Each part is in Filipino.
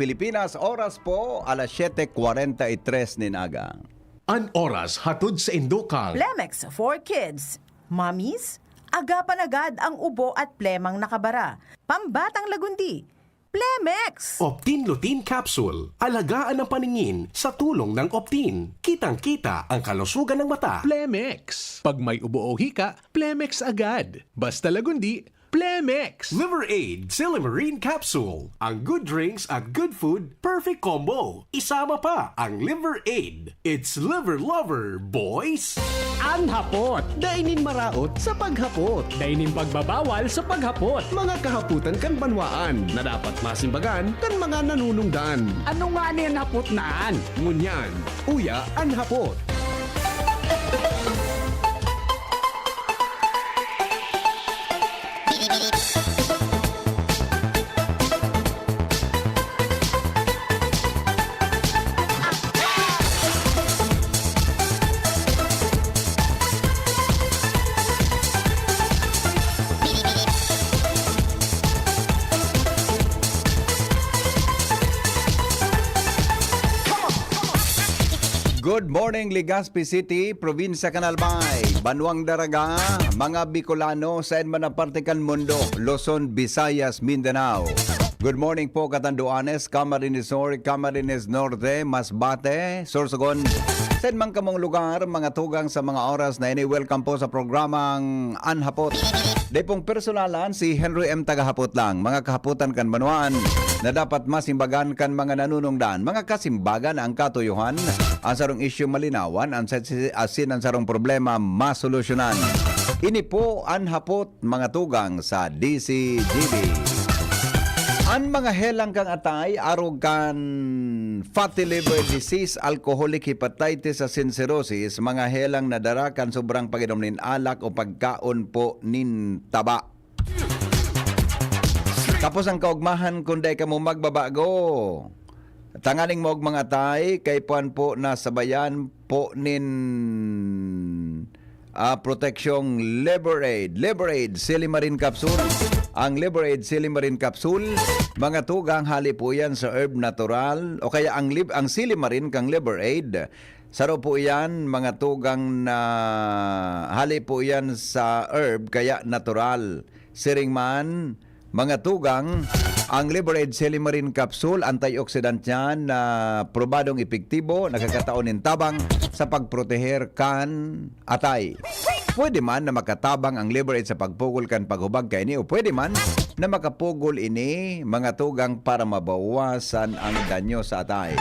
Pilipinas. Oras po, alas 7:43 ninaga. An oras hatod sa Indokang. Plemex for Kids. Mommies, agapan agad ang ubo at plemang nakabara. Pambatang lagundi. Plemex! Optin Lutein Capsule. Alagaan ang paningin sa tulong ng Optin. Kitang-kita ang kalusugan ng mata. Plemex. Pag may ubo o hika, Plemex agad. Basta lagundi, Plemex. Liver Aid Silimarine Capsule. Ang good drinks at good food, perfect combo. Isama pa ang Liver Aid. It's liver lover, boys! Ang hapot, dainin maraot sa paghapot. Dainin pagbabawal sa paghapot. Mga kahaputan kan banwaan na dapat masimbagan kan mga nanunungdan. Ano nga niyan hapot naan? Ngunyan, uya ang hapot. Good morning, Legazpi City, Probinsya Canalbay, Banwang Daraga, mga Bicolano sa man na parte kan mundo, Luzon, Visayas, Mindanao. Good morning po Catanduanes, Camarines Sur, Camarines Norte, Masbate, Sorsogon. Sa man kamong lugar, mga tugang sa mga oras na ini-welcome po sa programang Anhapot. Day pong personalan si Henry M. Tagahapot lang, mga kahaputan kan Banuan na dapat masimbagan kan mga nanunungdan, mga kasimbagan ang katuyuhan, ang sarong issue malinawan, ang asin ang sarong problema masolusyonan. Ini po ang hapot mga tugang sa DCGB. Ang mga helang kang atay, arog kan fatty liver disease, alcoholic hepatitis sa cirrhosis, mga helang nadara kan sobrang pag-inom nin alak o pagkaon po nin taba. Tapos ang kaugmahan kunday ka mo magbabago. Tanganing mo og mga tay kay puan po na sabayan po nin proteksyong Liver Aid Silimarine Capsule. Ang Liver Aid Silimarine Capsule, mga tugang hali po yan sa herb natural o kaya ang Silimarine kang Liver Aid. Saro po yan, mga tugang na hali po yan sa herb kaya natural. Siring man, mga tugang, ang Liver Aid Silimarine Capsule, antioxidant yan na probadong epektibo, nakakataon ng tabang sa pagproteher kan atay. Pwede man na makatabang ang Liver Aid sa pagpugol kan paghubag kay ini o pwede man na makapugol ini mga tugang para mabawasan ang danyo sa atay.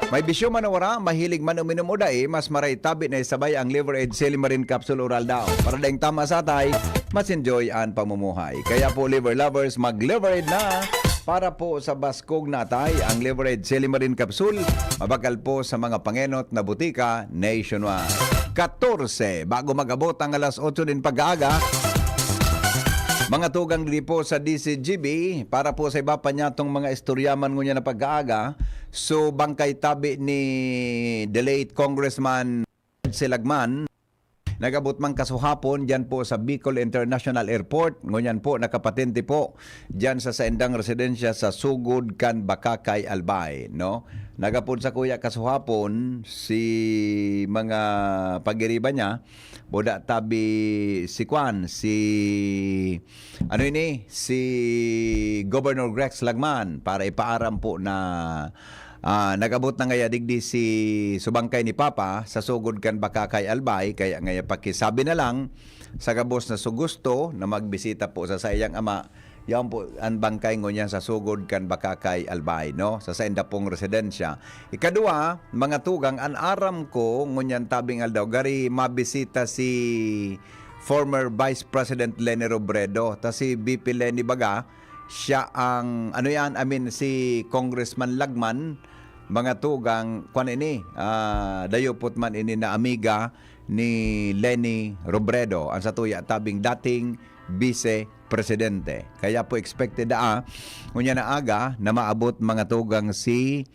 May bisyo man wala, mahilig man uminom o mas maray tabi na isabay ang Liver Aid Silimarine Capsule Oral daw. Para daing tama sa atay, mas enjoy ang pamumuhay. Kaya po liver lovers, mag-Liver Aid na para po sa baskog na atay ang Liver Aid Silimarine Capsule. Mabakal po sa mga pangenot na butika nationwide. 14, bago mag-abot ang alas 8 din pag-aaga, mga tugang dili po sa DCGB para po sa iba pa niya itong mga istoryaman ngunya na pag-aaga. So bangkay tabi ni the late Congressman Silagman, nagabot man kasuhapon dyan po sa Bicol International Airport. Ngunyan po nakapatente po dyan sa Saindang Residensya sa Sugod kan Bakakay, Albay, no? Nagapon sa kuya kasuhapon si mga pagiriba niya boda tabi si Kwan, si si Governor Rex Lagman para ipaaram po na nagabot na ngaya digdi si subangkay ni Papa sa sugod kan Bakakay, Albay, kaya ngaya pakisabi na lang sa gabos na sugusto na magbisita po sa sayang ama. Yan po ang bangkay ngunyan sa sugod kan Bakakay, Albay, no? Sa sainda pong residensya. Ikadua, mga tugang, an aram ko ngunyan tabing aldaw gari mabisita si former Vice President Leni Robredo. Ta si BP Leni Baga, siya ang si Congressman Lagman, mga tugang kwan ini dayopot man ini na amiga ni Leni Robredo ang satuya tabing dating Vice Presidente. Kaya po expected ngunya na aga na maabot mga tugang si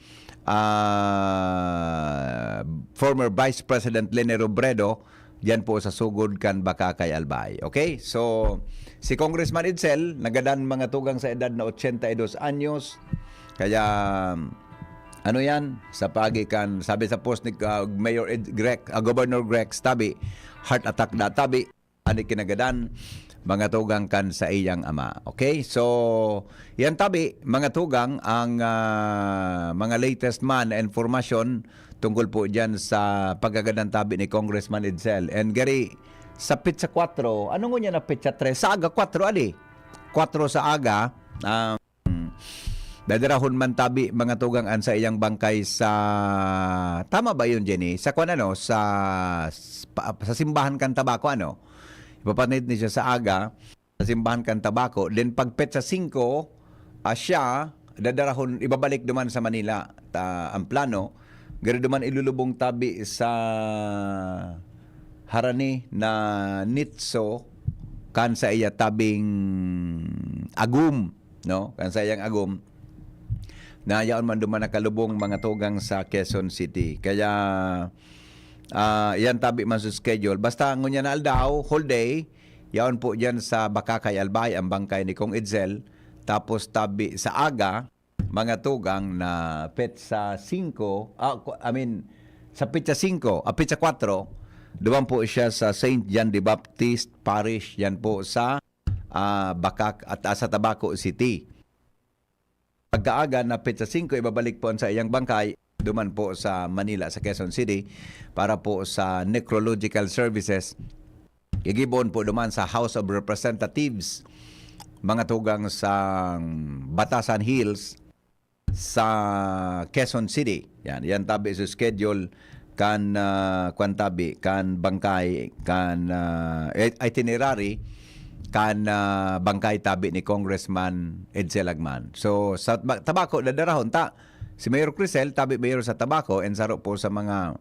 former Vice President Leni Robredo yan po sa sugod kan Bakakay, Albay. Okay? So si Congressman Edsel nagadan mga tugang sa edad na 82 anyos. Kaya ano yan, sa pagikan, sabi sa post ni Governor Greg Tabi, heart attack na tabi, ani kinagadan, mga tugang kan sa iyang ama. Okay? So, yan tabi, mga tugang, ang mga latest man na informasyon tungkol po dyan sa pagkagadan tabi ni Congressman Edsel. And gari, sa Pizza 4, ano nga na Pizza 3? Sa aga 4, ali. 4 sa aga, dadarahon man tabi mga tugang an sa iyang bangkay sa tama ba yun, Jenny? Sa kuan ano, sa simbahan kan Tabako ano. Ipapanid ni siya sa aga sa simbahan kan Tabako. Then pag petsa 5, siya dadarahon ibabalik duman sa Manila. Ang plano gari duman ilulubong tabi sa harani na Nitso kan sa iya tabing Agum, no? Kan sa iyang Agum na yaon man duman nakalubong mga tugang sa Quezon City. Kaya yan tabi man sa schedule. Basta ngunya na aldaw, whole day, yaon po dyan sa Bakakay Albay ang bangkay ni Kong Edsel. Tapos tabi sa aga, mga tugang na petsa 5, sa petsa 5, petsa 4, duman po siya sa St. John the Baptist Parish, yan po sa sa Tabaco City. Pagkaaga na petsa 5, ibabalik po sa iyang bangkay, duman po sa Manila, sa Quezon City, para po sa necrological services. Igibon po duman sa House of Representatives, mga tugang sa Batasan Hills, sa Quezon City. Yan tabi sa schedule kan tabi, kan bangkay, kan itinerary, kan bangkay tabi ni Congressman Edsel Lagman. So sa Tabako dadarahon ta si Mayor Crisel tabi mayor sa Tabako and saro po sa mga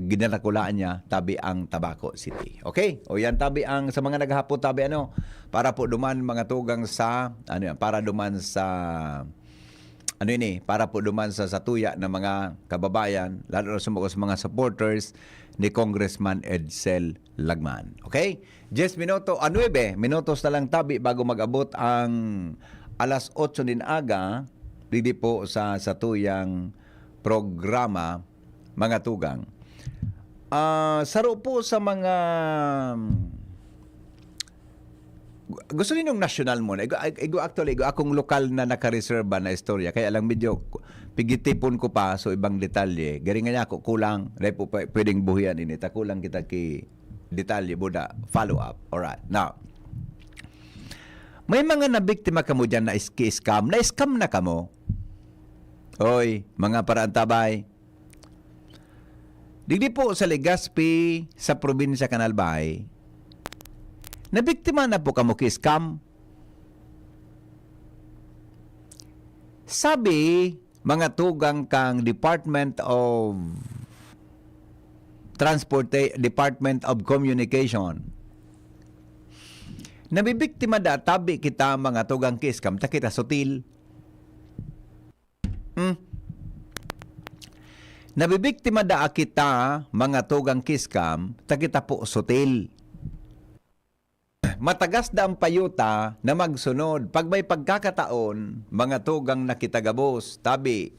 ginanakulaan niya tabi ang Tabako City. Okay? O yan tabi ang sa mga naghapon tabi para po duman mga tugang sa para duman sa para po duman sa satuya ng mga kababayan, lalo na sa mga supporters ni Congressman Edsel Lagman. Okay? 10 minutos na lang tabi bago mag-abot ang alas 8 din aga, didi po sa satuyang programa, mga tugang. Saro po sa mga gusto ninyong national mo na. Actually, akong lokal na naka-reserva na istorya. Kaya lang medyo pigitipon ko pa so ibang detalye. Garing nga ako kulang. Dahil po pwedeng buhian ini. Kulang kita ki detalye. Buda, follow up. Alright. Now, may mga nabiktima kamo dyan na scam. Na-scam na kamo. Hoy, mga paraantabay. Digdi po sa Legazpi, sa probinsya Canalbay, nabiktima na po kamo ki-scam. Sabi, mga tugang kang Department of Department of Communication, nabibiktima da tabi kita mga tugang ki-scam, ta kita sutil. Nabibiktima da kita mga tugang ki-scam, ta kita po sutil. Matagas da ang payuta na magsunod. Pag may pagkakataon, mga tugang na kitagabos, tabi,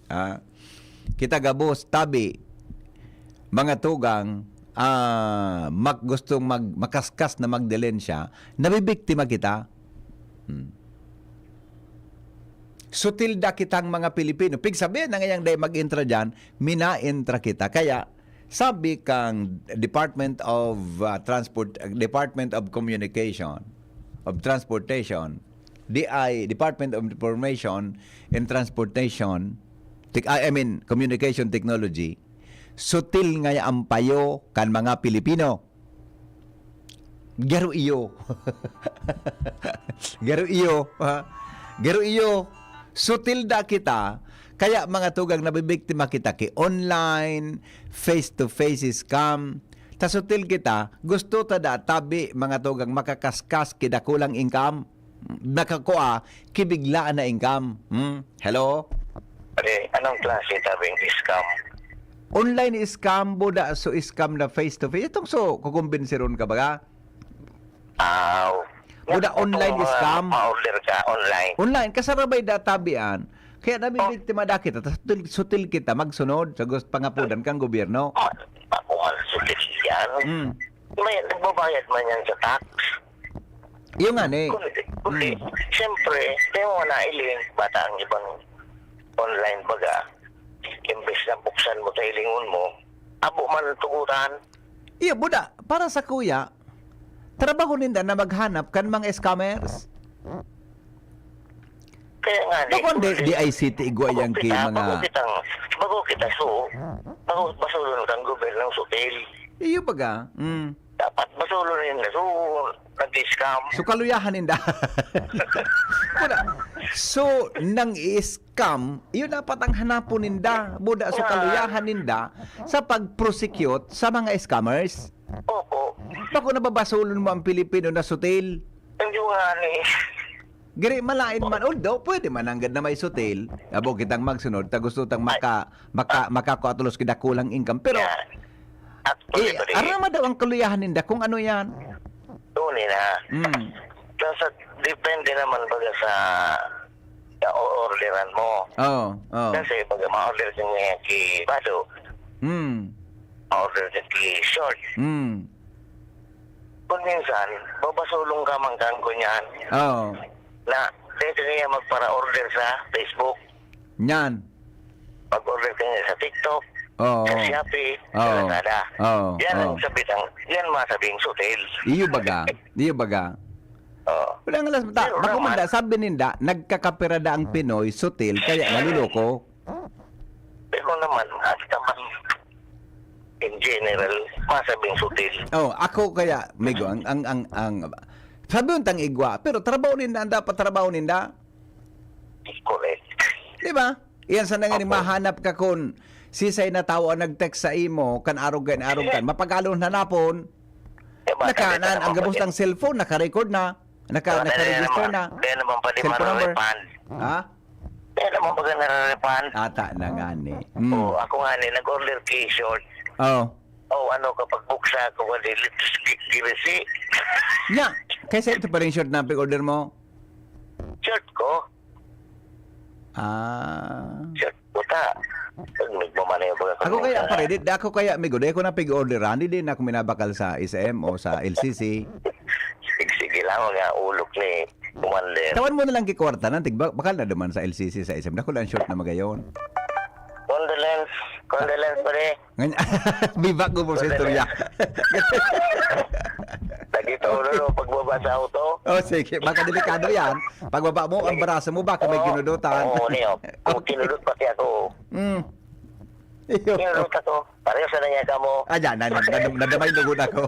kitagabos, tabi, mga tugang, gustong makaskas na magdelensya, nabibiktima kita. Sutil da kitang mga Pilipino. Pig sabihin na ngayang day mag-intra dyan, mina-intra kita. Kaya, sabi kang Department of Department of Communication, of Transportation, DI, Department of Information and Transportation, Communication Technology, sutil nga ang payo kan mga Pilipino. Garo iyo. Garo iyo. Garo iyo. Sutil da kita. Kaya mga tugang nabibiktima kita ki online, face-to-face scam. Tasutil kita, gusto ta da tabi mga tugang makakaskas kidakulang income. Nakakuha, kibiglaan na income. Hello? Anong klase tabing scam? Online scam, buda so scam na face-to-face. Itong so, kukumbinsiron ka ba? Buda online scam. Ma-order ka online. Online kasarabay databian. Kaya namin biktima da kita, sutil kita magsunod sa gusto pangapudan kang gobyerno. Ako man sulit yan. Mm. May nagbabayad man yan sa tax. Yung nga ni. Kundi, siyempre, di mo na iling bata ang ibang online baga. Imbes na buksan mo sa ilingon mo, abo man ang tugutan. Iyo, buda, para sa kuya, trabaho ninda na maghanap kan mga scammers. Kaya nga Bakon di ICT igwayang ki mga... Bago kita bago basulon kang gobyerno ng sutil. Iyo baga. Mm. Dapat basulon nila. So, nag-scam. So kaluyahan ninda. Buda. So nang i-scam, iyo dapat ang hanapon ninda. Buda, so kaluyahan ninda sa pag-prosecute sa mga scammers. Opo. Bako nababasulon mo ang Pilipino na sutil. Hindi nga ni. Giri malain man although pwede man anggad na may sutil. Abo kitang magsunod ta gusto tang makakuatulos kita kulang income pero Actually, arama daw ang kaluyahan ninda kung ano yan. Tunay na. Mm. Kasi depende naman baga sa orderan mo. Oh, oh. Kasi baga ma-order ka ngayon ki Bado, ma-order ka ki Short. Kung minsan, babasulong ka man kang kunyan Oh. na dito niya magpara-order sa Facebook. Yan. Mag-order ka niya sa TikTok, Oh. sa Shopee, Oh. sa Lazada. Oh. Yan ang Oh. sabitang, yan masabing sutil. Iyo baga. Iyo baga. Oh. Wala nga las mata. Pero Bako naman- manda sabi ninda nagkakapirada ang Pinoy sutil kaya naluloko. Pero naman, at naman, in general, masabing sutil. Oh, ako kaya Migo ang sabi untang igwa pero trabaho ninda ang dapat trabaho ninda. Correct. Di ba? Iyan sa nga ni mahanap ka kun sisay na tao ang nag-text sa imo kan arugan mapagalon hanapon nakanan ang gabos ng cellphone naka-record na naka-register na Kaya naman pa di cellphone number. mararepand. Ha? Kaya naman pa nararepand. Ata na nga ni. Oo, ako nga ni, nag-order kay Short. Oh. Oh, ano, kapag buksa ko, wali, girisi. Nya, kaysa ito pa rin short na order mo? Short ko. Ah. Short ko ta. Pag nagmamana yung baga. Ako kaya pare, ako kaya Migo, di ko na pig-orderan, hindi na ako minabakal sa SM o sa LCC. Sige lang, mga ulok ni Commander. Tawan mo na lang kikwarta nantig bakal na duman sa LCC sa SM. Dako lang short na magayon. Condolence pare. Ganyan. Biba ko po sa istorya. Nagito ulo pagbaba sa auto. Oh, sige. Baka delikado yan. Pagbaba mo, ang barasa mo, baka may ginudutan. Oo, niyo. Kung kinulot pati ako. Iyo. Kinulot ako. Pareho sa nangyay ka mo. Ayan, nadamay lugod ako.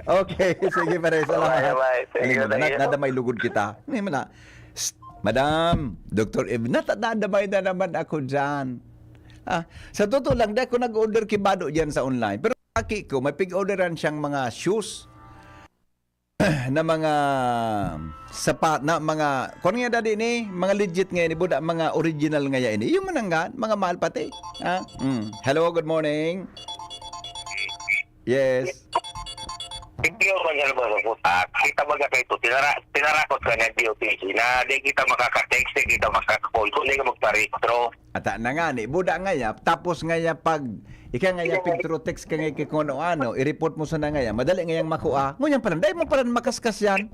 Okay, sige pare, salamat. Bye. Thank you. Nadamay lugod kita. Hindi mo na. Madam, Dr. Eve, nadamay na naman ako dyan. Sa totoo lang, dahil ko nag-order kibado dyan sa online. Pero aki ko, may pig-orderan siyang mga shoes na mga sapat na mga kung nga dadi ni mga legit nga ni buda mga original nga ya ini yung mananggan mga mahal pati hello, good morning. Yes. Hindi ko man ba sa putak. Kita baga kayo ito, tinarakot ka ng DOTC na di kita makaka-text, di kita makaka-call, kung di ka magpa-retro. Ata na nga ni, buda nga ya, tapos nga ya pag, ika nga ya picture text ka nga kung ano, i-report mo sa na nga ya, madali nga yang makuha, ngunyan pala, dahil mo pala makaskas yan.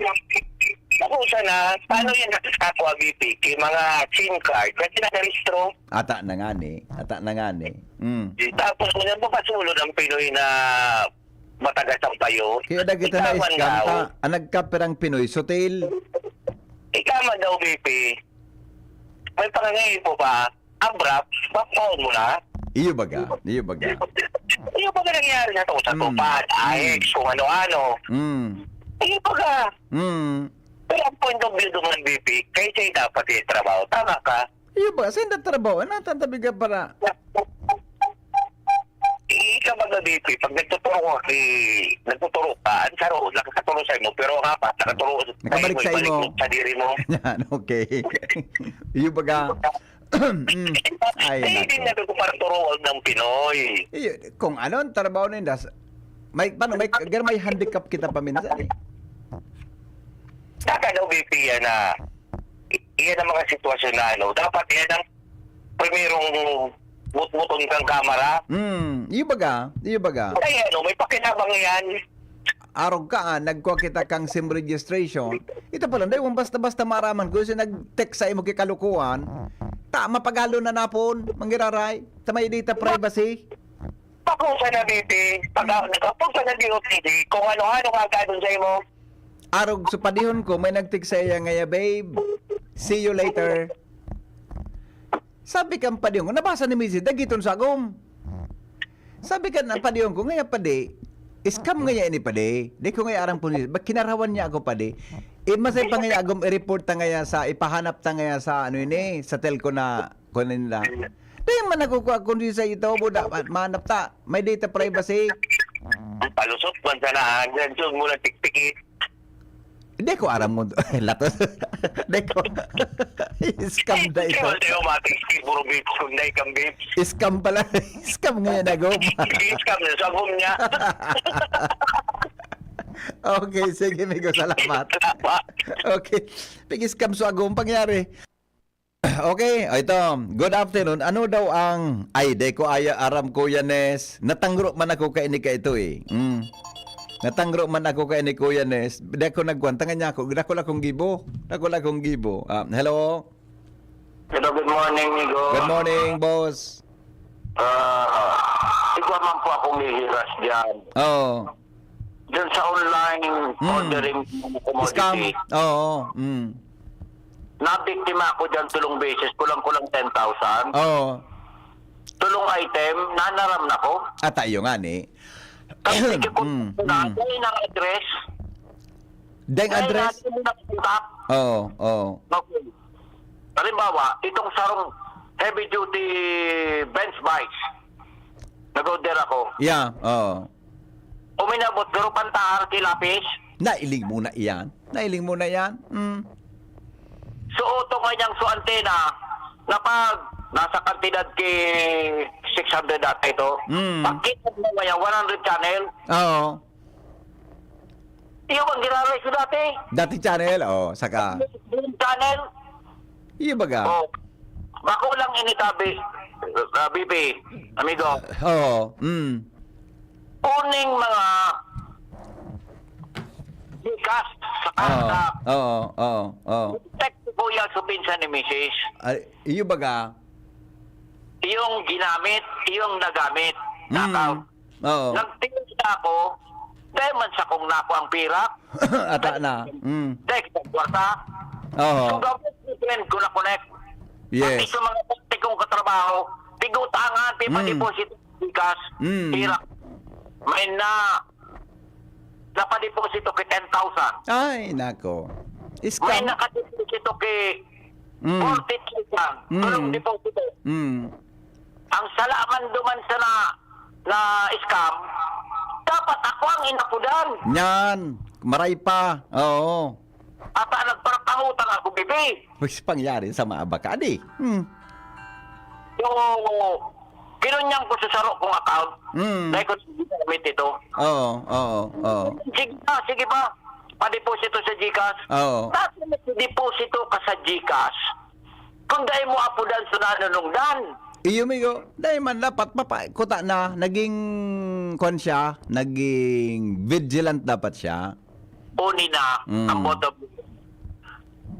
Ako sana, paano yan ako BP, kay mga SIM card, na tinaka-retro. Ata na nga ni. Tapos mo yan, papasulo ng Pinoy na matagas ang payo. Kaya da kita na iskanta, ang nagkaperang Pinoy, sotil. Ikaman daw, BP. May parangay po ba? Abrap, pa-phone mo na. Iyo baga. Iyo ba nangyari na ito sa tupad, AX, kung ano-ano? Iyo ba ka? Pero ang point of view ng BP, kayo sa'yo dapat yung trabaho. Tama ka? Iyo ba, saan na trabaho? Ano tantabi ka para? Ika ba BP, pag nagtuturo ka, ang saro, nakaturo sa'yo mo, pero nga pa, Nakabalik sa imo. Sa diri mo. Yan, okay. Iyo baga. Ay, Hindi na ko para turuan ng Pinoy. Iyo, kung ano ang trabaho ninda, may handicap kita paminsan eh. dapat daw BP yan na iyan ang mga sitwasyon na ano, dapat yan ang primerong mutmuton kang kamera. Iyo baga. Ay ano, may pakinabang yan. Arog ka, nagkuha kita kang SIM registration. Ito pala, dahil kung basta-basta maraman ko, kasi nag-text sa imo kikalukuhan, mapagalo na napon, manggiraray, may data privacy. Pakusa na BP, pagkapunsa na DOTD, kung ano-ano kagano'n sa imo. Arog, so padihon ko, may nag-text sa iya ngaya, babe, see you later. Sabi kang padihon ko, nabasa ni Mrs. dagiton sa agom. Sabi ka na padihon ko, ngaya padi, scam ngaya ini padi. Di ko ngaya arang pulis, bak kinarawan niya ako padi. Masay pa ngaya agom i-report ta ngaya sa, ipahanap ta ngaya sa ano ini, sa telco na kunin nila. Di man nakukuha kundi sa ito, buda, mahanap ta, may data privacy. Palusot man sana, dyan mo na tiktikit. Hindi ko aram mo. Lato. Hindi ko. Scam na ito. Kaya tayo matik, puro babes, kung na ikang babes. Scam pala. Scam ngayon na gom. Scam na sa home niya. Okay, sige, Migo. Salamat. Salamat. Okay. Pag-scam sa agong pangyari. Okay, ito. Good afternoon. Ano daw ang... Ay, de ko aya aram ko yanes. Natangro man ako kay ni ka ito eh. Natangro man ako kay ni Kuya Nes. Di ako nagkwantangan niya ako. Dako lang kong gibo. Hello? Hello, good morning, Migo. Good morning, boss. Ikaw man po akong hihiras dyan. Oh. Dyan sa online ordering Scam. commodity. Oo. Nabiktima ako dyan tulong beses. Kulang-kulang 10,000. Oo. Tulong item, nanaram na ko. At tayo nga ni. Kasi ko na ng address. Deng address? Kaya natin na contact. Oo. Okay. Halimbawa, itong sarong heavy duty bench bikes. Nag-order ako. Yeah, oo. Uminabot, pero pantahar kilapis. Nailing muna yan. Suoto kanyang su antena na pag nasa kantidad kay 600 data ito. Pagkita mo ngayon, 100 channel. Oo. Iyo bang ginalay ko dati? Dati channel, saka. Channel. Iyo baga? Oh. Ako lang initabi, BP, amigo. Oo. Uning mga bigas sa kanta. Oo. Text ko yan sa pinsan ni Mrs. Iyo baga? Yung ginamit, yung nagamit. Nakaw. Oo. Nagtingin na ako, dahil man sa kong nako ang pirak. Ata na. Text sa kwarta. Oo. Kung gawin ko na connect. Yes. Pati sa mga pati kong katrabaho, pigutangan, pipa-deposit, bigas, pirak. May napadeposito kay 10,000. Ay, nako. May Scam. nakadeposito kay 40,000. Tulong deposito. Ang salaman duman sa na scam, dapat ako ang inapudan. Yan. Maray pa. Oo. At nagparatangutang ako, bibi. Wis pangyari sa maabaka di. Yung kinunyang ko sa saro kong account, dahil ko ginamit ito. Oo. Sige ba? Pa-deposito sa GCash. Oo. Tapos deposito ka sa GCash. Kung dahil mo apudan sa nanunungdan. Iyo migo, dahil man dapat kuta na naging naging vigilant dapat siya. Uni na ang bottom.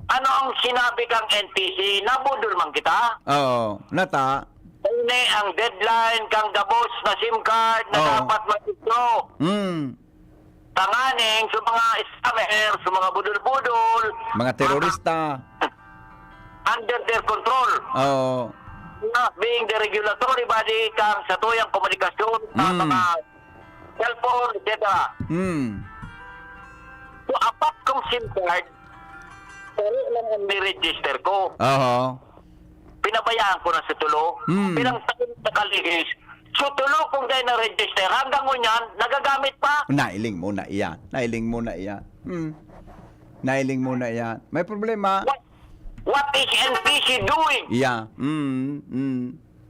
Ano ang sinabi kang NTC? Nabudol man kita. Oo, nata. Ini ang deadline kang gabos na SIM card na Oo. dapat mag-withdraw. Tanganing sa mga scammer, sa mga budol-budol. Mga terorista. Under their control. Oo. Not being the regulatory body kang sa tuyang komunikasyon sa mga cellphone, etc. So, apat kong SIM card, pero lang ang ni-register ko. Oo. Pinabayaan ko na sa tulo. Pinangtakin sa kalihis. So, tulo kong dahil na-register. Hanggang ngunyan, nagagamit pa. Nailing muna iyan. Nailing muna iyan. May problema. What is NPC doing? Yeah.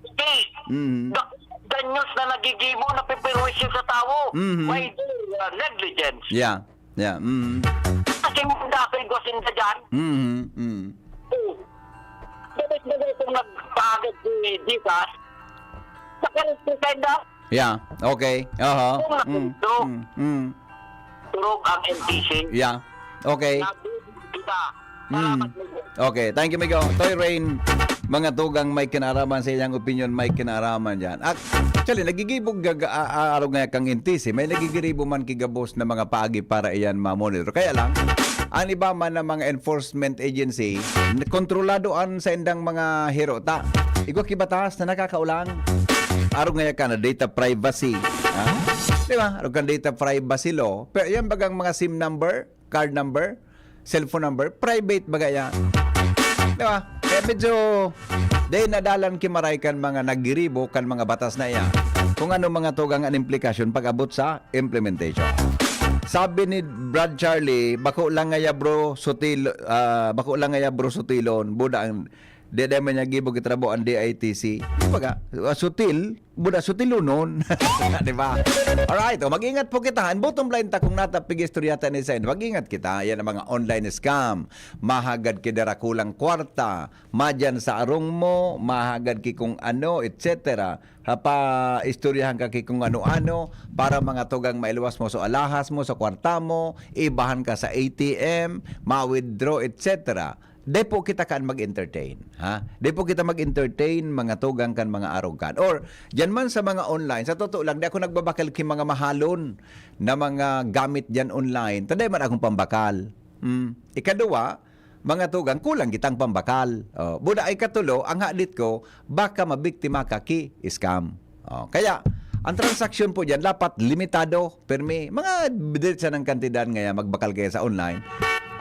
Okay. The news na nagigibo na piperwisyo sa tao. May negligence. Yeah. As Simunda kay Gosinda dyan. Bagay kung nagpagad si Gcash. Sa Simunda, Yeah, okay. Aha. kung nakundok, turog ang NTC. Yeah. Okay. Kita. Salamat mo. Okay, thank you, Migo. Toy Rain, mga tugang may kinaraman sa iyang opinion, may kinaraman dyan. Actually, nagigibog araw nga kang intisi, may nagigiribo man kigabos na mga paagi para iyan ma-monitor. Kaya lang, ang iba man ng mga enforcement agency, kontroladoan sa indang mga hirota. Igwa kibatas na nakakaulang. Araw nga ka na data privacy. Ha? Di ba? Araw ka data privacy law. Pero yan bagang mga SIM number, card number, cellphone number, private baga yan. Di ba? Kaya medyo dahil nadalan kimaray kan mga nagiribo kan mga batas na iyan kung ano mga tugang ang implikasyon pag abot sa implementation. Sabi ni Brad Charlie, bako lang nga ya bro sutilon, buda ang dede man niya gibog itrabo ang DITC. Baga, sutil, buda sutilunon. Di ba? Alright, mag-ingat po kita. And bottom line ta kung natapig istoryata ni Sain, mag-ingat kita. Yan ang mga online scam. Mahagad ki dara kulang kwarta. Madyan sa arong mo, mahagad ki kung ano, etc. Hapa istoryahan ka ki kung ano-ano para mga tugang mailuwas mo sa alahas mo, sa kwarta mo, ibahan ka sa ATM, ma-withdraw, etc. Depo kita kan mag-entertain, ha? Depo kita mag-entertain mga tugang kan mga arogan. Or diyan man sa mga online, sa totoo lang di ako nagbabakal ki mga mahalon na mga gamit diyan online. Taday man akong pambakal. Ikaduwa, mga tugang kulang kitang pambakal. Buda ay katulo, ang hadit ko baka mabiktima ka ki scam. Kaya ang transaksyon po diyan dapat limitado, permi mga bidiretsa ng kantidad ngaya magbakal kaya sa online.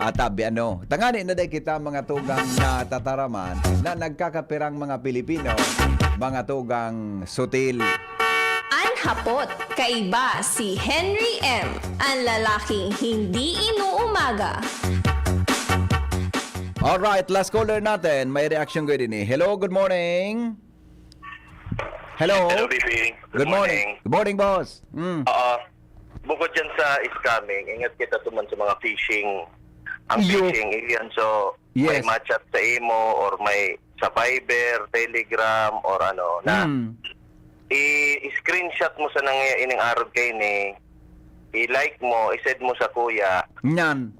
Tabi tangani na day kita mga tugang na tataraman na nagkakapirang mga Pilipino, mga tugang sutil. Anhapot, kaiba si Henry M., ang lalaking hindi inuumaga. Alright, last caller natin. May reaction ko din eh. Hello, good morning. Hello. Hello, BP. Good morning. Good morning, boss. Bukod dyan sa scamming, ingat kita tuman sa mga phishing. Ang phishing, yan. So, may Yes. matchat sa imo or may sa Viber, Telegram, or ano, na i-screenshot mo sa ining araw kayo ni, i-like mo, i-send mo sa kuya, Nyan.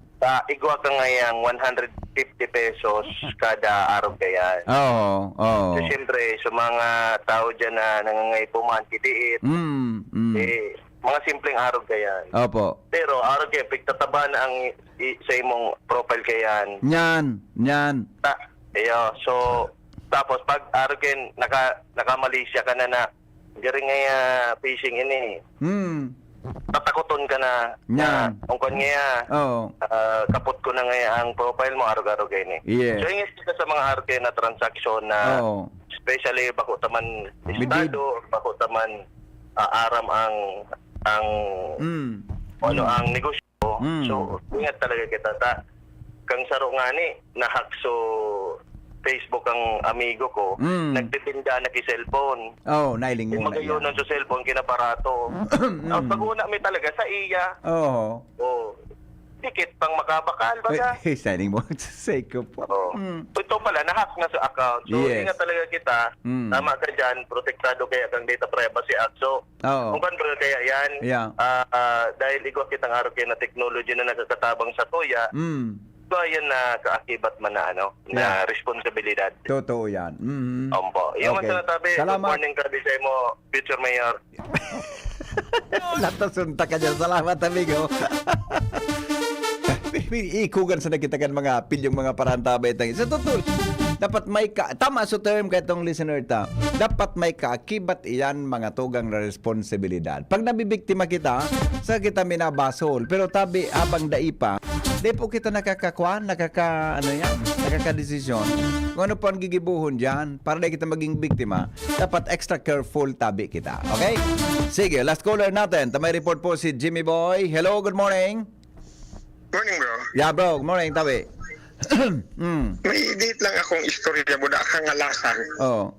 igwa ka ngayang 150 pesos kada araw kayan. Oo. So, siyempre, sa mga tao dyan na nangangaypuman, kitiit, mga simpleng araw kayan. Opo. Pero araw kayo, pagtataba na ang sa imong profile kayan. Nyan. So, tapos pag araw kayo, naka-Malaysia ka na gari nga phishing ini. Tatakoton ka na. Nyan. Ungkon nga, Oo. kapot ko na nga ang profile mo araw-araw kayo ni. Yes. So, ingis ka sa mga araw kayo na transaksyon na Oo. especially bako taman Bidid. estado, bako taman aram ang ang negosyo. So, ingat talaga kita. Kang saro nga ni, nahack so Facebook ang amigo ko, nagtitinda na ki-cellphone. Nailing mo na Magayon yan. sa cellphone, kinaparato. Pag-una may talaga sa iya. Oo. Dikit pang makabakal, baga. Signing mo. Say ko po. Ito pala, nahack na sa account. So, Yes. ingat talaga kita. Tama ka dyan, protektado kaya kang Data Privacy Act. So, Oo. kung control kaya yan, Yeah. dahil igwa kitang araw kayo na technology na nagkakatabang sa tuya, so yan na kaakibat man na na responsibilidad. Totoo yan. Ompo. Yung Okay. man sinasabi, Salamat. good morning ka, Bisay mo, future mayor. Latasunta ka dyan. Salamat, amigo. Ikugan sa nakitakan mga pilyong mga parantabay tangin. Sa totoo, dapat may tama sa term kay itong listener ta, dapat may kaakibat iyan mga tugang na responsibilidad. Pag nabibiktima kita, sa kita minabasol. Pero tabi, habang daipa, di po kita nakakadesisyon. Kung ano po ang gigibuhon dyan, para di kita maging biktima, dapat extra careful tabi kita. Okay? Sige, last caller natin. Tamay report po si Jimmy Boy. Hello, good morning. Morning, bro. Yeah, bro. Good morning, tabi. May date lang akong istorya, buda kang alasan. Oh.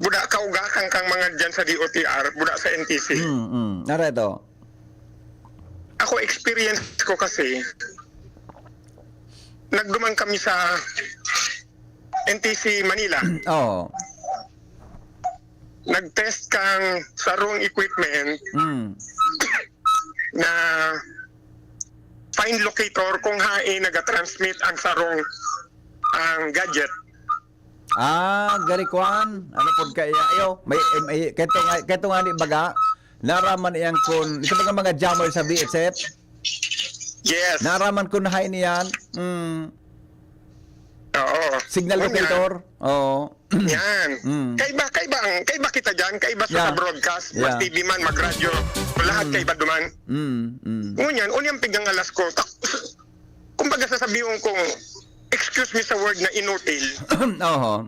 Buda kaugakan kang mga dyan sa DOTR, buda sa NTC. Nareto. Ako experience ko kasi, nagduman kami sa NTC Manila. Oh. Nag-test kang sarong equipment Mm. na find locator kung hain naga-transmit ang sarong ang gadget. Gari kuan. Ano pod kaya ayo? May keto nga ni baga. Naraman iyang kun ito mga jammer sa VHF. Yes. Naraman kun hay niyan. Oo. Signal Ngunyan, locator. Oo. Yan. Kaiba kita dyan. Kaiba sa Yeah. broadcast. Yeah. Mag TV man, mag radyo. Lahat kaiba duman. Ngunyan, unyang pigang alas ko. Kumbaga sasabihin kong, excuse me sa word na inutil. Oho.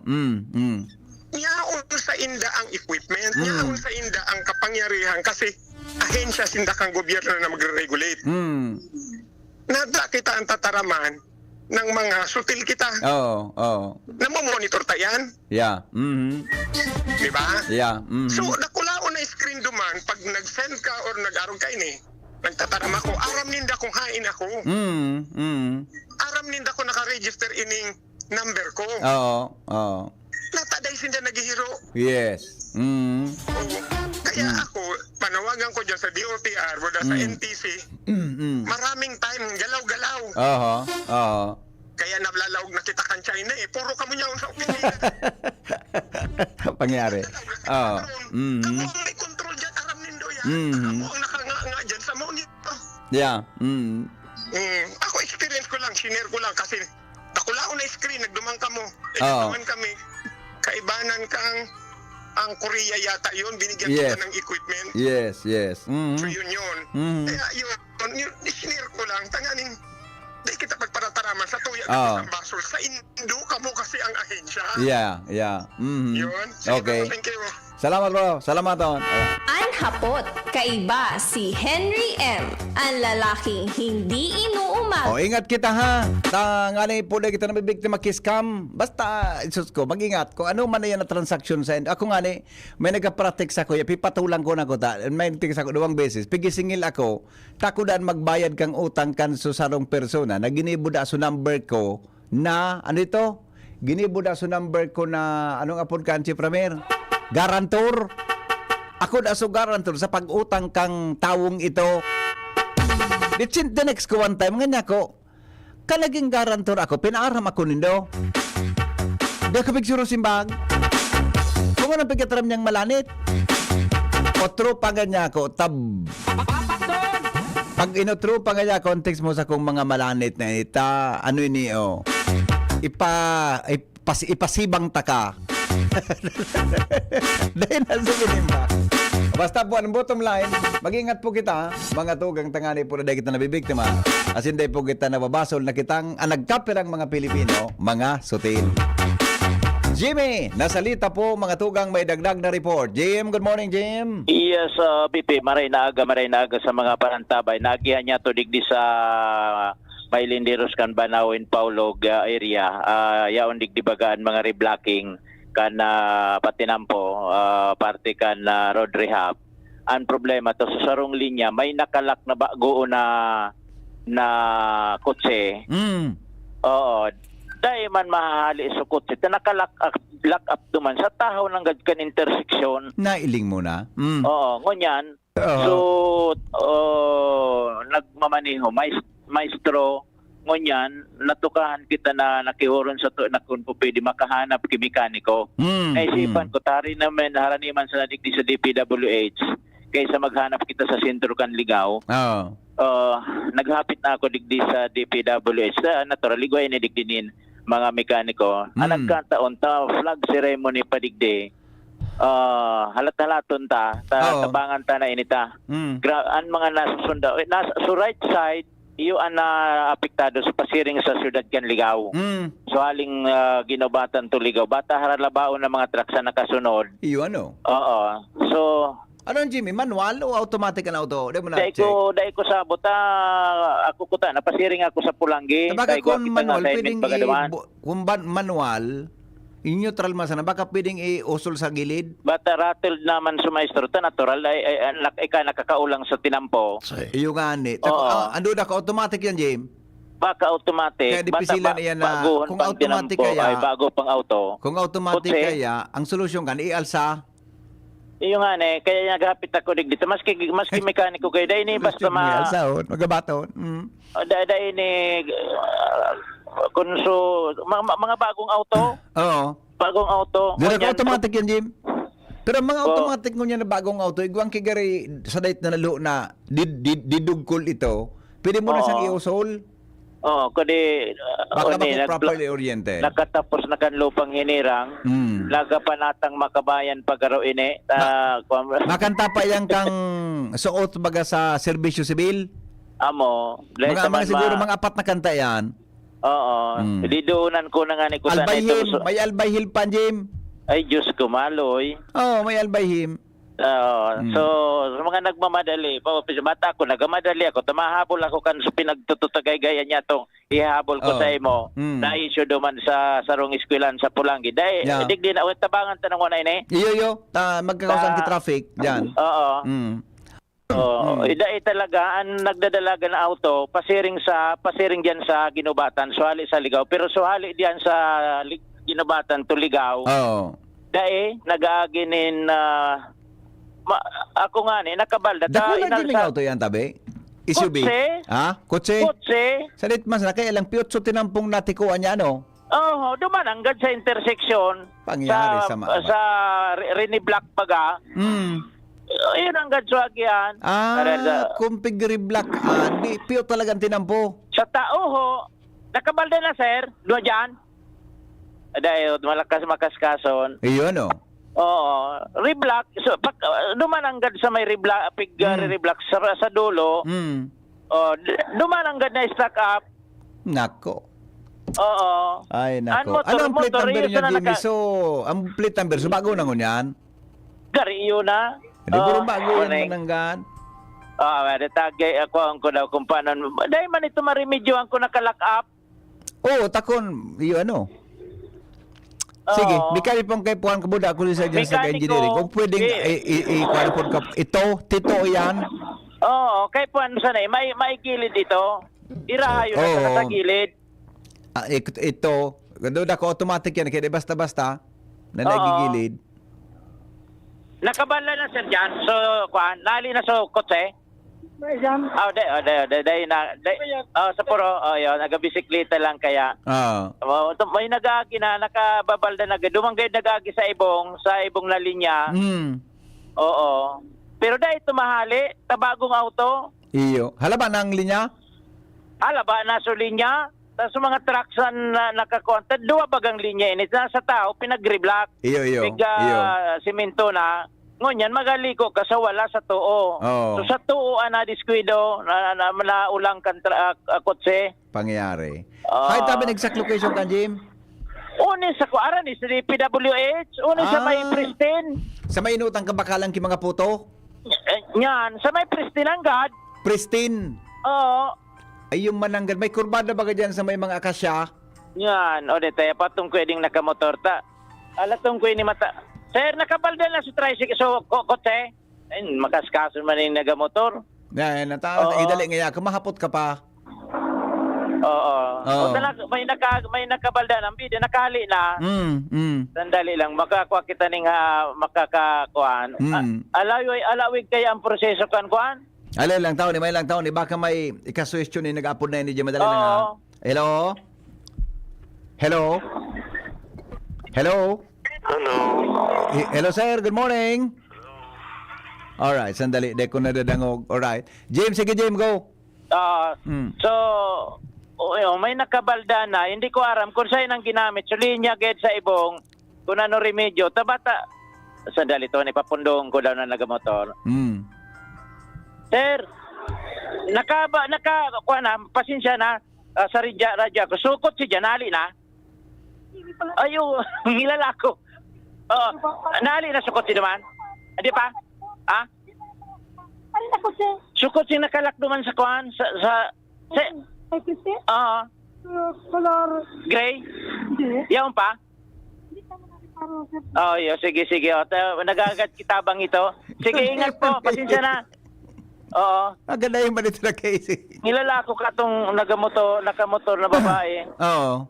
Niyaon sa inda ang equipment. Niyaon sa inda ang kapangyarihan. Kasi ahensya sinda kang gobyerno na magre-regulate. Nada kita ang tataraman ng mga sutil kita. Oo. Namomonitor tayan. Yeah. Di ba? Yeah. So, nakulaon na screen duman, pag nag-send ka or nag-arog ka ini, nagtatarama ko, aram ninda kung hain ako. Aram ninda ko naka-register ining number ko. Oo. Nataday sinda naghihiro. Yes. Oo. Kaya ako, panawagan ko dyan sa DOTR, wala sa NTC, maraming time, galaw-galaw. Oo. Kaya nablalaog na kita kan China eh. Puro kamo niya sa opisina. Pangyari. Oo. Kamo ang may control dyan, aram nindo yan. Kamo ang nakanga dyan sa monitor. Yeah. Ako experience ko lang, shinare ko lang kasi nakulao na screen, nagdumang kamo. Oo. Nagduman kami, kaibanan kang ang Korea yata yun, binigyan Yes. kita ng equipment. Yes. So yun. Kaya yun, sinare ko lang, tanganing, di kita pagparataraman sa tuya Oo. ng basol. Sa Indo, kamo kasi ang ahensya. Yeah. Yun. Sige, Okay. bro, thank you. Salamat bro. Salamat on. Ang hapot, kaiba si Henry M. Ang lalaking hindi inuumaga. Ingat kita ha. Nga po na kita nabibiktima kiskam. Basta, isus ko, mag-ingat. Kung ano man na yan na transaction sa end. Ako nga may nagka-practice ako. Pipatulang ko na ko ta. May nagtiks ako 2 beses. Pigisingil ako. Takudan magbayad kang utang kan sa sarong persona na ginibuda sa number ko na, ano ito? Ginibuda sa number ko na, anong apod kan, Chief Ramir? Garantor. Ako na so garantor sa pag-utang kang tawong ito. The next ko one time, ganyan ko, kanaging garantor ako, pinaaram ako nindo. Di ako pigsuro simbag. Kung anong pagkataram niyang malanit. Otro pa ganyan ko, pag inotro pa ganyan, context mo sa kong mga malanit na ita, ano ini ipasibang taka. Dahil nasa ba? Basta po, ang bottom line, mag-ingat po kita, mga tugang tangani po na dahil kita nabibiktima. As hindi po kita nababasol na kitang nagkapirang mga Pilipino, mga sutil. Jimmy, nasalita po mga tugang may dagdag na report. Jim, good morning, Jim. Yes, BP, maray na aga sa mga parantabay. Nagihan niya to digdi sa Mailinderos kan Banawin Paulog area. Yaon digdi bagaan mga reblocking kan patinampo parte kan road rehab. Ang problema to sa sarong linya may nakalak na bago na kotse. Oo. Dahil man mahali sa kotse, nakalak up duman sa tahaw ng gadkan intersection. Nailing mo na? Oo, ngunyan. So, nagmamaniho, maestro, ngunyan, natukahan kita na nakihuron sa to na kung po pwede makahanap ki mekaniko. Naisipan ko, tari naman, haraniman sa nadigdi sa DPWH, kaysa maghanap kita sa sentro kan Ligaw. Naghapit na ako digdi sa DPWH. Natural, ligway ni digdinin mga mekaniko. Ang nagkataon ta, flag ceremony pa digdi. Halat-halaton tabangan ta na inita. Ang mga nasusunda, sa right side, iyo ang apektado sa pasiring sa syudad kan Ligaw. So haling ginobatan to Ligaw. Bata haralabao ng mga truck sa nakasunod. Iyo ano? Oo. So, ano Jimmy, manual o automatic na auto? Di mo na dahil ko sabot, ako kuta, napasiring ako sa Pulanggi. Baka kung manual, pwedeng kung manual, in-neutral masana, baka pwedeng i-usol sa gilid? Bata rattled naman sa maestro, natural, ay nakakaulang sa tinampo. Iyo nga ni. Ando na ka, automatic yan, Jim? baka automatic. Kaya dipisilan iyan na baguhan kung pang automatic tinampo, kaya- ay bago pang auto. Kung automatic Kutse. kaya, ang solusyon kan ialsa. Iyo nga kaya nagapit ako dito. Maski mekaniko kayo, dahil ni basta Ialsa, magabaton. dahil ni mga bagong auto. Oo. Bagong auto. Direct Kunyan, automatic yan, Jim. Pero mga Oo. automatic ngunya na bagong auto, igwang kigari sa date na nalo na didugkol ito, pwede mo na Oo. siyang iusol. kundi Baka properly oriented. nakatapos na kan lupang hinirang. Mm. Laga panatang makabayan pagaro ini. Makanta pa yan kang suot baga sa serbisyo sibil. Amo. Mga siguro mga 4 na kanta yan. Oo. Mm. Diduunan ko na nga ni Kutan Albayhim, ito. may albayhil pa, Jim. Ay, Diyos ko, maloy. Oh, may albayhim. So, sa mga nagmamadali, bata ko, nagamadali ako, tamahabol ako kan sa pinagtututagay-gaya niya to, ihabol ko Oh. sa imo, Mm. na-issue duman sa sarong iskwilan sa Pulangi. Dahil, Yeah. digdi na, tabangan tanong ko na ini. Iyo, magkakausan ki traffic. Yan. Oo. Mm. Dahil talaga, ang nagdadalaga na auto, pasiring diyan sa Ginubatan, suhali sa Ligaw, pero suhali diyan sa Ginubatan to Ligaw. Oh. Dahil, nag-aaginin ako nga nakabalda. Dako na din auto yan, tabi? SUV? Kotse. Ha? Kotse? Kotse. Sa litmas na kaya lang piyot so tinampong natikuan niya, no? Oo, dumananggad sa intersection. Pangyari sa sa Rini Black Baga. Yun ang gadswagyan. Kumpigri black. Di, piyot talagang tinampo. Sa tao ho, nakabalda na sir, doon dyan. Dahil malakas kason. Iyon, no? Oo, reblock. So, dumananggad sa may reblock, reblock sa dulo. Dumananggad na stack up. Nako. Oo. Ay, nako. Ano ang plate number niya, Jimmy? So, ang plate number, so bago na ngunyan? Gariyo na. Hindi puro bago yan mananggan. Tagay ako daw kung paano. Dahil man ito maremedyoan ko nakalock up. Oo, takon. Iyo, ano? Sige, mikali pong kay Puan Kabuda ako sa dyan sa engineering. Kung pwedeng i-qualify ka. Ito yan. Oo, kay Puan sanay, may gilid dito. Irahayo na sa gilid. Ito, doon ako automatic yan. Kaya basta-basta na nagigilid. Nakabala na sir dyan. So, Kuan, nali na sa kotse. Sa puro, yun, nagabisikleta lang kaya. May nagagi na, nakababalda na, dumanggay nagagi sa ibong na linya. Oo. Pero dahil tumahali, tabagong auto. Iyo. Halaba na ang linya? Halaba na sa linya. Tapos mga trucks na nakakonta, duwa bagang linya init. Sa tao, pinag-reblock. Iyo. Simento na. Ngunyan, magaliko ka sa wala sa tuo. So sa tuo, diskwido, na ulang kotse. Pangyayari. Kahit tabi exact location ka, Jim? Unin sa kuaran, sa DPWH. Unin sa may Pristine. Sa may inutang kabakalang ki mga puto? Yan, sa may Pristine ang God. Pristine. Oo. Ay yung mananggan. May kurbada ba ka dyan sa may mga akasya? Yan, tayo patong pwedeng nakamotor ta. Alatong ko ni mata. Sir, nakabalda na sa tricycle, so kotse. Makaskaso man yung nagamotor. Yan, idali nga kumahapot ka pa. Oo. May nakabalda ng video, nakali na. Sandali lang, makakuha kita ning makakakuan. Alawig kaya ang proseso kan kuan? Alay lang taon, may lang taon, baka may ikasuestyon ni nag-upload na yun, di madali na nga. Hello? Hello? Hello? Hello, sir. Good morning. Alright, sandali. Di ko nadadangog. Alright. James, sige, James, go. So, may nakabalda na. Hindi ko aram kung saan ang ginamit. So, linya, get sa ibong. Kung ano remedyo. Tabata. Sandali to, ipapundong ko daw na nagamotor. Sir, pasensya na sa radya ko. Sukot si Janali na. Ayo, ngilala ko. Nali na sukot si naman. Hindi pa? Ha? Ano na ko siya? Sukot si nakalak naman sa kuhan. Ay, Christy? Color. Gray? Hindi. Yaon pa? Hindi naman natin paro, sir. Sige. Nagagat kitabang ito. Sige, ingat po. Pasensya na. Oo. Agad na yung balito na case. Nilalako ka tong nakamotor na babae. Oo.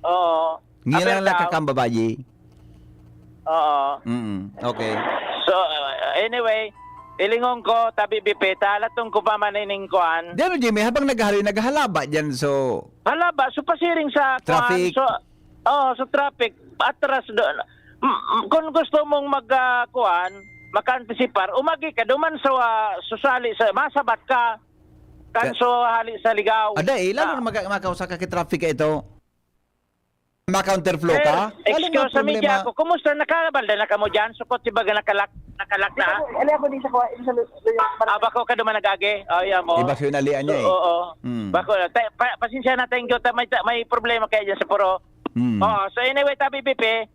Oo. Ngilang Aber lang daw. ka kang babayi. Oo. Okay. So, anyway, ilingon ko, tabi BP, talatong ko pa manining kuan. Diyan, Jimmy, habang naghalaba dyan, so... Hala ba, so pasiring sa Traffic. kuan. So, sa traffic, atras doon. Kung gusto mong magkuan, maka-anticipar, umagi ka, duman sa susali, masabat ka, kanso hali sa ligaw. Ada, lalo na makausa ka traffic ka ito. Ma-counterflow ka? Excuse sa media ako, kumusta nakabalda na ka mo dyan? Sukot si baga nakalak na? Ali ako din sa kuha. Bako ka duman nagagi? Oh, yeah mo. Iba siya yung nalian niya eh. Oo. Bako, pasensya na, thank you. May problema kayo dyan sa puro. Oo, so anyway, tabi BP,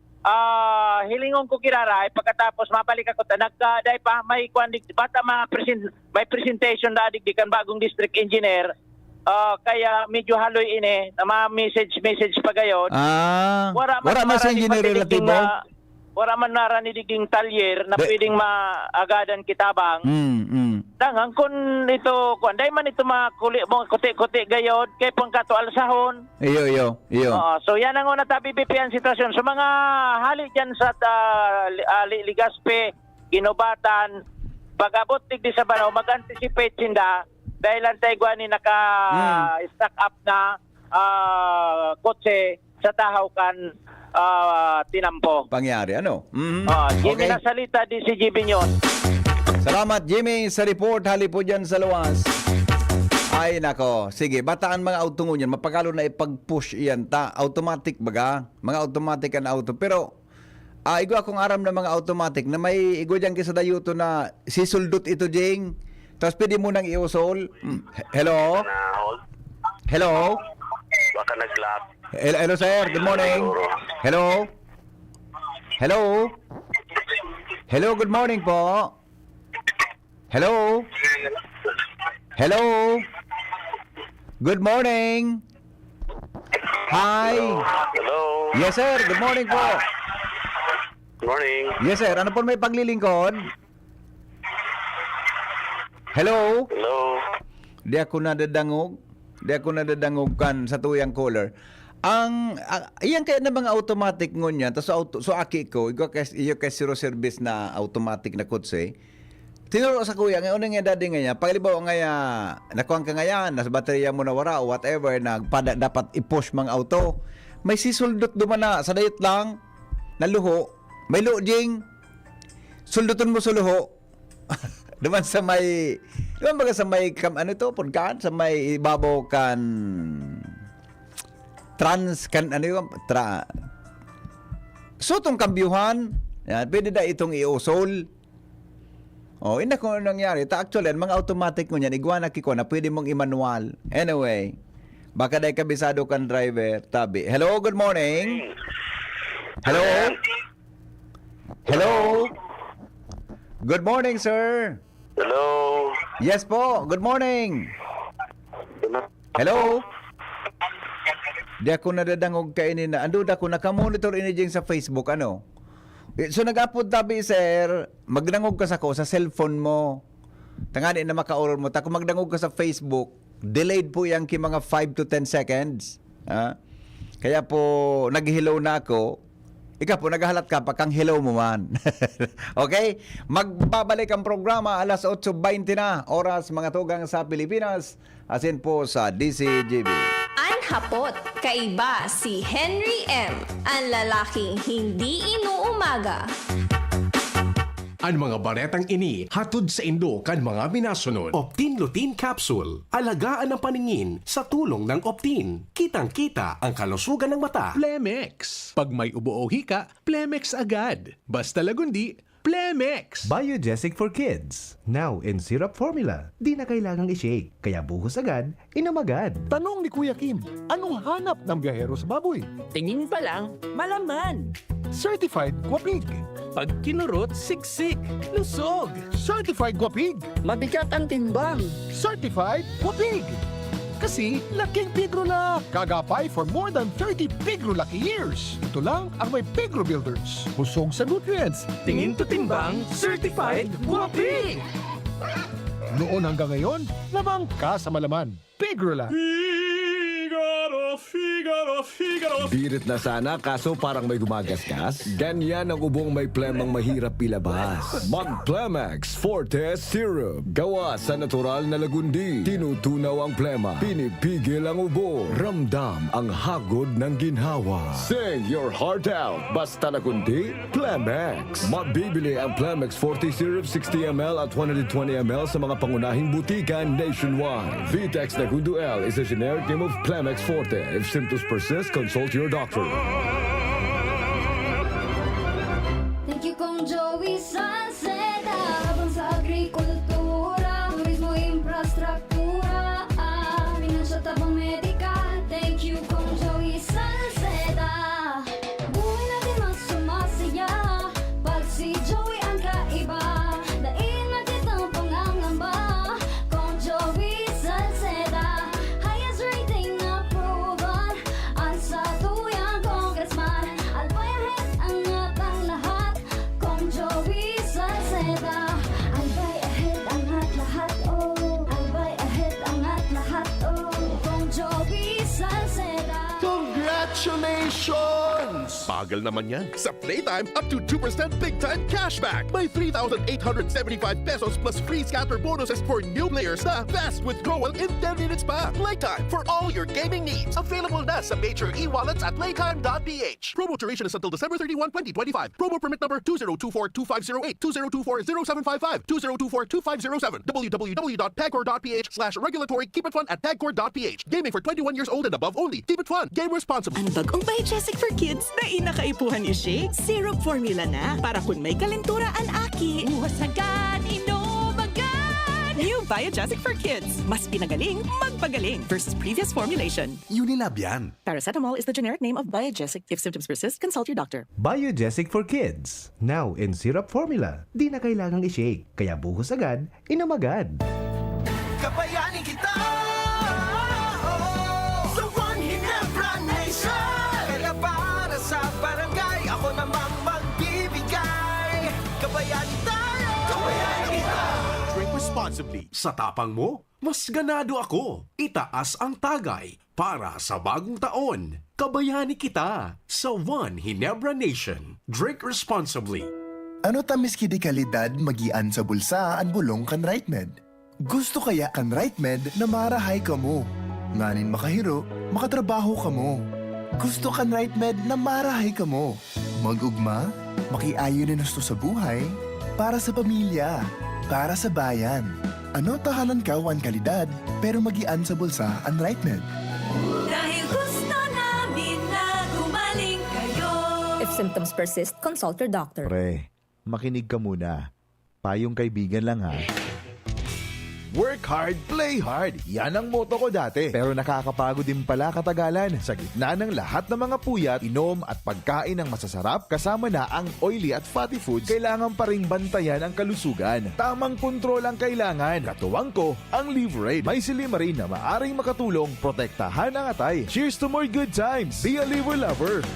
hilingon ko kiraray, pagkatapos mapalik ako, nagkaday pa, may bata may presentation na adigdikan bagong district engineer, kaya medyo haloy ini, na message pa gayon. Wala man sa engineer relatibo? Wala man naranidiging talyer na pwedeng maagadan kitabang. Dangang kun ito, day man ito kuti-kuti gayod, kay pangkato alsahon. Iyo. So yan ang una tabi BP ang sitwasyon. So mga hali dyan sa Ligaspe, Ginobatan, pag-abot di sa banaw, mag-anticipate sinda dahil ang taigwani naka-stack up na kotse sa tahaw-kan tinampo. Pangyari, ano? Jimmy na salita di si GB nyon. Salamat, Jimmy, sa report. Hali po dyan sa luwas. Ay, nako. Sige, bataan mga auto ngunyan. Mapagalo na ipag-push iyan. Automatic baga? Mga automatic ang auto. Pero, igo akong aram na mga automatic na may igo dyan kisa dayuto na sisuldot ito, Jing. Tapos pwede mo nang iusol. Hello? Hello? Baka nag-lock. Hello, sir. Good morning. Hello? Hello? Hello, good morning po. Hello? Hello? Good morning. Hi. Hello. Yes, sir. Good morning po. Good morning. Yes, sir. Ano po may paglilingkod? Hello? Hello. Di ako nadadangog kan sa tuyang caller. Iyan kaya na mga automatic ngon yan. So aki ko, iyo kay zero service na automatic na kutse. Tinuro sa kuya, ngayon nga dadi nga niya, pagalibaw nga ya, nakuha ka nga yan, nasa baterya mo na wara o whatever, dapat i-push mga auto. May sisuldot duman na, sa dayot lang, na luho, may luho, sulduton mo sa luho. Duman sa may, duman baga sa may, ano ito, pudkaan, sa may ibabaw kan, sutong kambyuhan, yan, pwede na itong i-usol. Ina kung ano nangyari. Actually, mga automatic mo yan, iguana kiko na pwede mong i-manual. Anyway, baka dahil kabisado kang driver, tabi. Hello, good morning. Hello? Hello? Good morning, sir. Hello. Yes po, good morning. Hello? Di ako nadadangog kainin na. Ando ako, nakamonitor ini dyan sa Facebook, ano? So nag-upload tabi, sir, magdangog ka sa cellphone mo. Tangani na maka-order mo. Kung magdangog ka sa Facebook, delayed po yan mga 5 to 10 seconds. Kaya po, nag-hello na ako. Ikaw po, naghahalat ka pa kang hello mo man. Okay? Magbabalik ang programa alas 8:20 na. Oras mga tugang sa Pilipinas. Asin po sa DCGB. Anhapot, kaiba si Henry M. Ang lalaking hindi inuumaga. Ang mga baretang ini hatod sa Indo kan mga minasunod. Optin Lutein Capsule. Alagaan ang paningin sa tulong ng Optin. Kitang-kita ang kalusugan ng mata. Plemex. Pag may ubo o hika, Plemex agad. Basta lagundi, Plemex. Biogesic for Kids. Now in syrup formula. Di na kailangang i-shake. Kaya buhos agad, inom agad. Tanong ni Kuya Kim, anong hanap ng biyahero sa baboy? Tingin pa lang, malaman. Certified Guapig. Pag kinurot, siksik, lusog. Certified Guapig. Mabigat ang timbang. Certified Guapig. Kasi laking pigro na. Kagapay for more than 30 pigro lucky years. Ito lang ang may Pigro Builders. Busog sa nutrients. Tingin to timbang, certified guwapig. Noon hanggang ngayon, lamang ka sa malaman. Pigrula. Birit na sana kaso parang may gumagasgas. Ganyan ang ubong may plemang mahirap ilabas. Mag-Plemex Forte Syrup. Gawa sa natural na lagundi. Tinutunaw ang plema. Pinipigil ang ubo. Ramdam ang hagod ng ginhawa. Sing your heart out. Basta lagundi, Plemex. Mabibili ang Plemex Forte Syrup 60ml at 120ml sa mga pangunahing butika nationwide. Vitex Nagundo L is a generic name of Plemex Forte. If symptoms persist, consult your doctor. Thank you kong Joey Salceda. Habang sa agrikultura, turismo, infrastruktura, finansya, tabang medikal. Thank you kong Joey Salceda. Buhay natin mas sumasaya pag si Joey ang kaiba. Daig natin ang pangangamba kong Joey Salceda. Highest rating na proven ang sa tuyang congressman. Albayahit ang atang lahat kong Joey Salceda. Albay ahead ang at lahat, oh. Albay ahead ang at lahat, oh. Kong Joey Salceda. Congratulations! Bagal naman yan. Sa Playtime, up to 2% big time cashback. May 3,875 pesos plus free scatter bonuses for new players na fast withdrawal in 10 minutes pa. Playtime for all your gaming needs. Available na sa major e-wallets at playtime.ph. Promo duration is until December 31, 2025. Promo permit number 2024-2508, 2024-0755, 2024-2507, www.tagcore.ph/regulatory. Keep it fun at tagcore.ph. Gaming for 21 years old and above only. Keep it fun. Game responsibly. Ang bagong Biogesic for Kids na inakaipuhan ni Shake. Syrup formula na para kung may kalentura ang aki. Buhos agad, inom agad. New Biogesic for Kids. Mas pinagaling, magpagaling versus previous formulation. Unilab yan. Paracetamol is the generic name of Biogesic. If symptoms persist, consult your doctor. Biogesic for Kids. Now in syrup formula. Di na kailangang i-shake. Kaya buhos agad, inom agad. Kabayanin kita! Sa One Ginebra Nation! Kaya para sa barangay, ako namang magbibigay. Kabayanin tayo! Kabayanin kita! Drink responsibly. Sa tapang mo, mas ganado ako. Itaas ang tagay para sa bagong taon. Kabayani kita sa One Ginebra Nation. Drink responsibly. Ano tamis kidi kalidad magian sa bulsa ang bulong kan RightMed? Gusto kaya kan RightMed na marahay ka mo? Nganin makahiro, makatrabaho ka mo. Gusto kan RightMed na marahay ka mo? Magugma, makiayo na nusto sa buhay, para sa pamilya, para sa bayan. Ano tahanan ka wan kalidad, pero magian sa bulsa ang RightMed? Dahil gusto namin na gumaling kayo. If symptoms persist, consult your doctor. Pre, makinig ka muna. Payong kaibigan lang ha. Work hard, play hard. Yan ang motto ko dati. Pero nakakapagod din pala katagalan. Sa gitna ng lahat ng mga puyat, inom at pagkain ng masasarap, kasama na ang oily at fatty foods, kailangan pa ring bantayan ang kalusugan. Tamang kontrol ang kailangan. Katuwang ko, ang Liverade. May silimarin na maaring makatulong, protektahan ang atay. Cheers to more good times. Be a liver lover.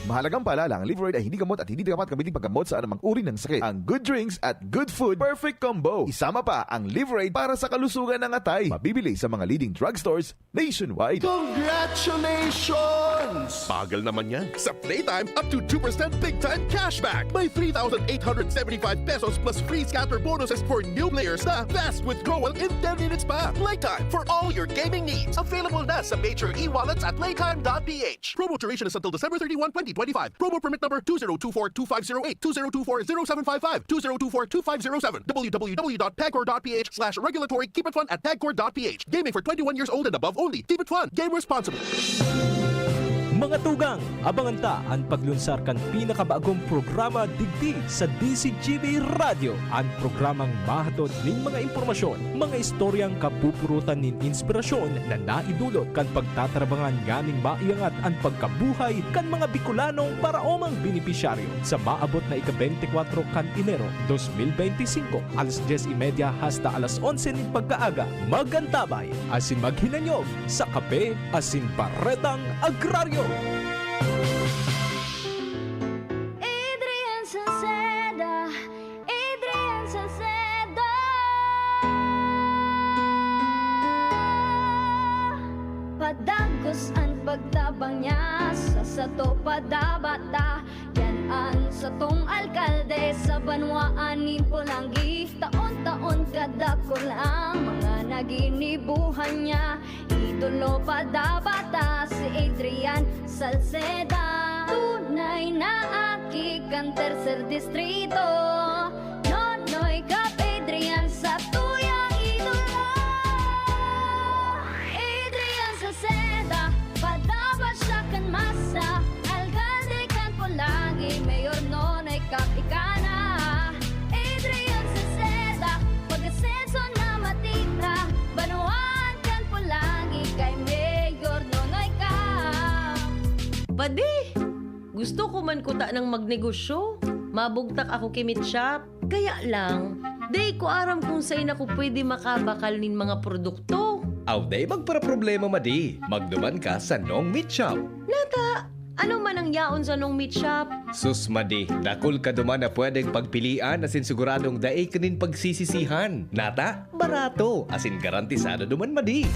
Mahalagang paalala, ang Liverade ay hindi gamot at hindi dapat gamitin paggamot sa anumang uri ng sakit. Ang good drinks at good food, perfect combo. Isama pa ang Liverade para sa kalusugan ng atay. Mabibili sa mga leading drugstores nationwide. Congratulations! Bagal naman yan. Sa Playtime, up to 2% big time cashback. May 3,875 pesos plus free scatter bonuses for new players na fast withdrawal in 10 minutes pa. Playtime for all your gaming needs. Available na sa major e-wallets at playtime.ph. Promo duration is until December 31, 2025. Promo permit number 2024-2508, 2024-0755, 2024-2507, www.tagcore.ph/regulatory. Keep it fun at tagcore.ph. Gaming for 21 years old and above only. Keep it fun. Game responsibly. Mga tugang, abangan ta ang paglunsar kan pinakabagong programa digdi sa DCGB Radio. Ang programang mahatod ning mga impormasyon, mga istoryang kapupurutan nin inspirasyon na naidulot kan pagtatrabangan ganing maiangat ang pagkabuhay kan mga Bicolanong paraomang benepisyaryo sa maabot na ika-24 kan Enero 2025 alas 10:30 hasta alas 11 ning pagkaaga. Magantabay asin maghinanyog sa Kape asin Baretang Agraryo. Adrian Salceda, Adrian Salceda. sa to padabata. Yan an sa tong alkalde sa banwaanin Pulangi. Taon-taon kada ko lang mga naginibuhan niya. Idolo padabata si Adrian Salceda. Tunay na aki kan tercer distrito. Nonoy Kap Adrian sa tuyang idolo. Adrian Salceda, padabat siya kan masa. Alcalde kan Pulangi, Mayor Nonoy Kap Ikana. Adrian Salceda, pag-asenso na matita. Banuan kan Pulangi, kay Mayor Nonoy Kap. Padi, gusto ko man kuta ng magnegosyo. Mabugtak ako kimit shop. Kaya lang, day ko aram kung saan ako pwede makabakal nin mga produkto. Aw day magpara-problema madi. Magduman ka sa Nong Meat Shop. Nata, ano man ang yaon sa nung meat shop? Sus madi, dakol ka duman na pwedeng pagpilian asin siguradong daay kanin pagsisisihan. Nata, barato asin garantisado duman madi.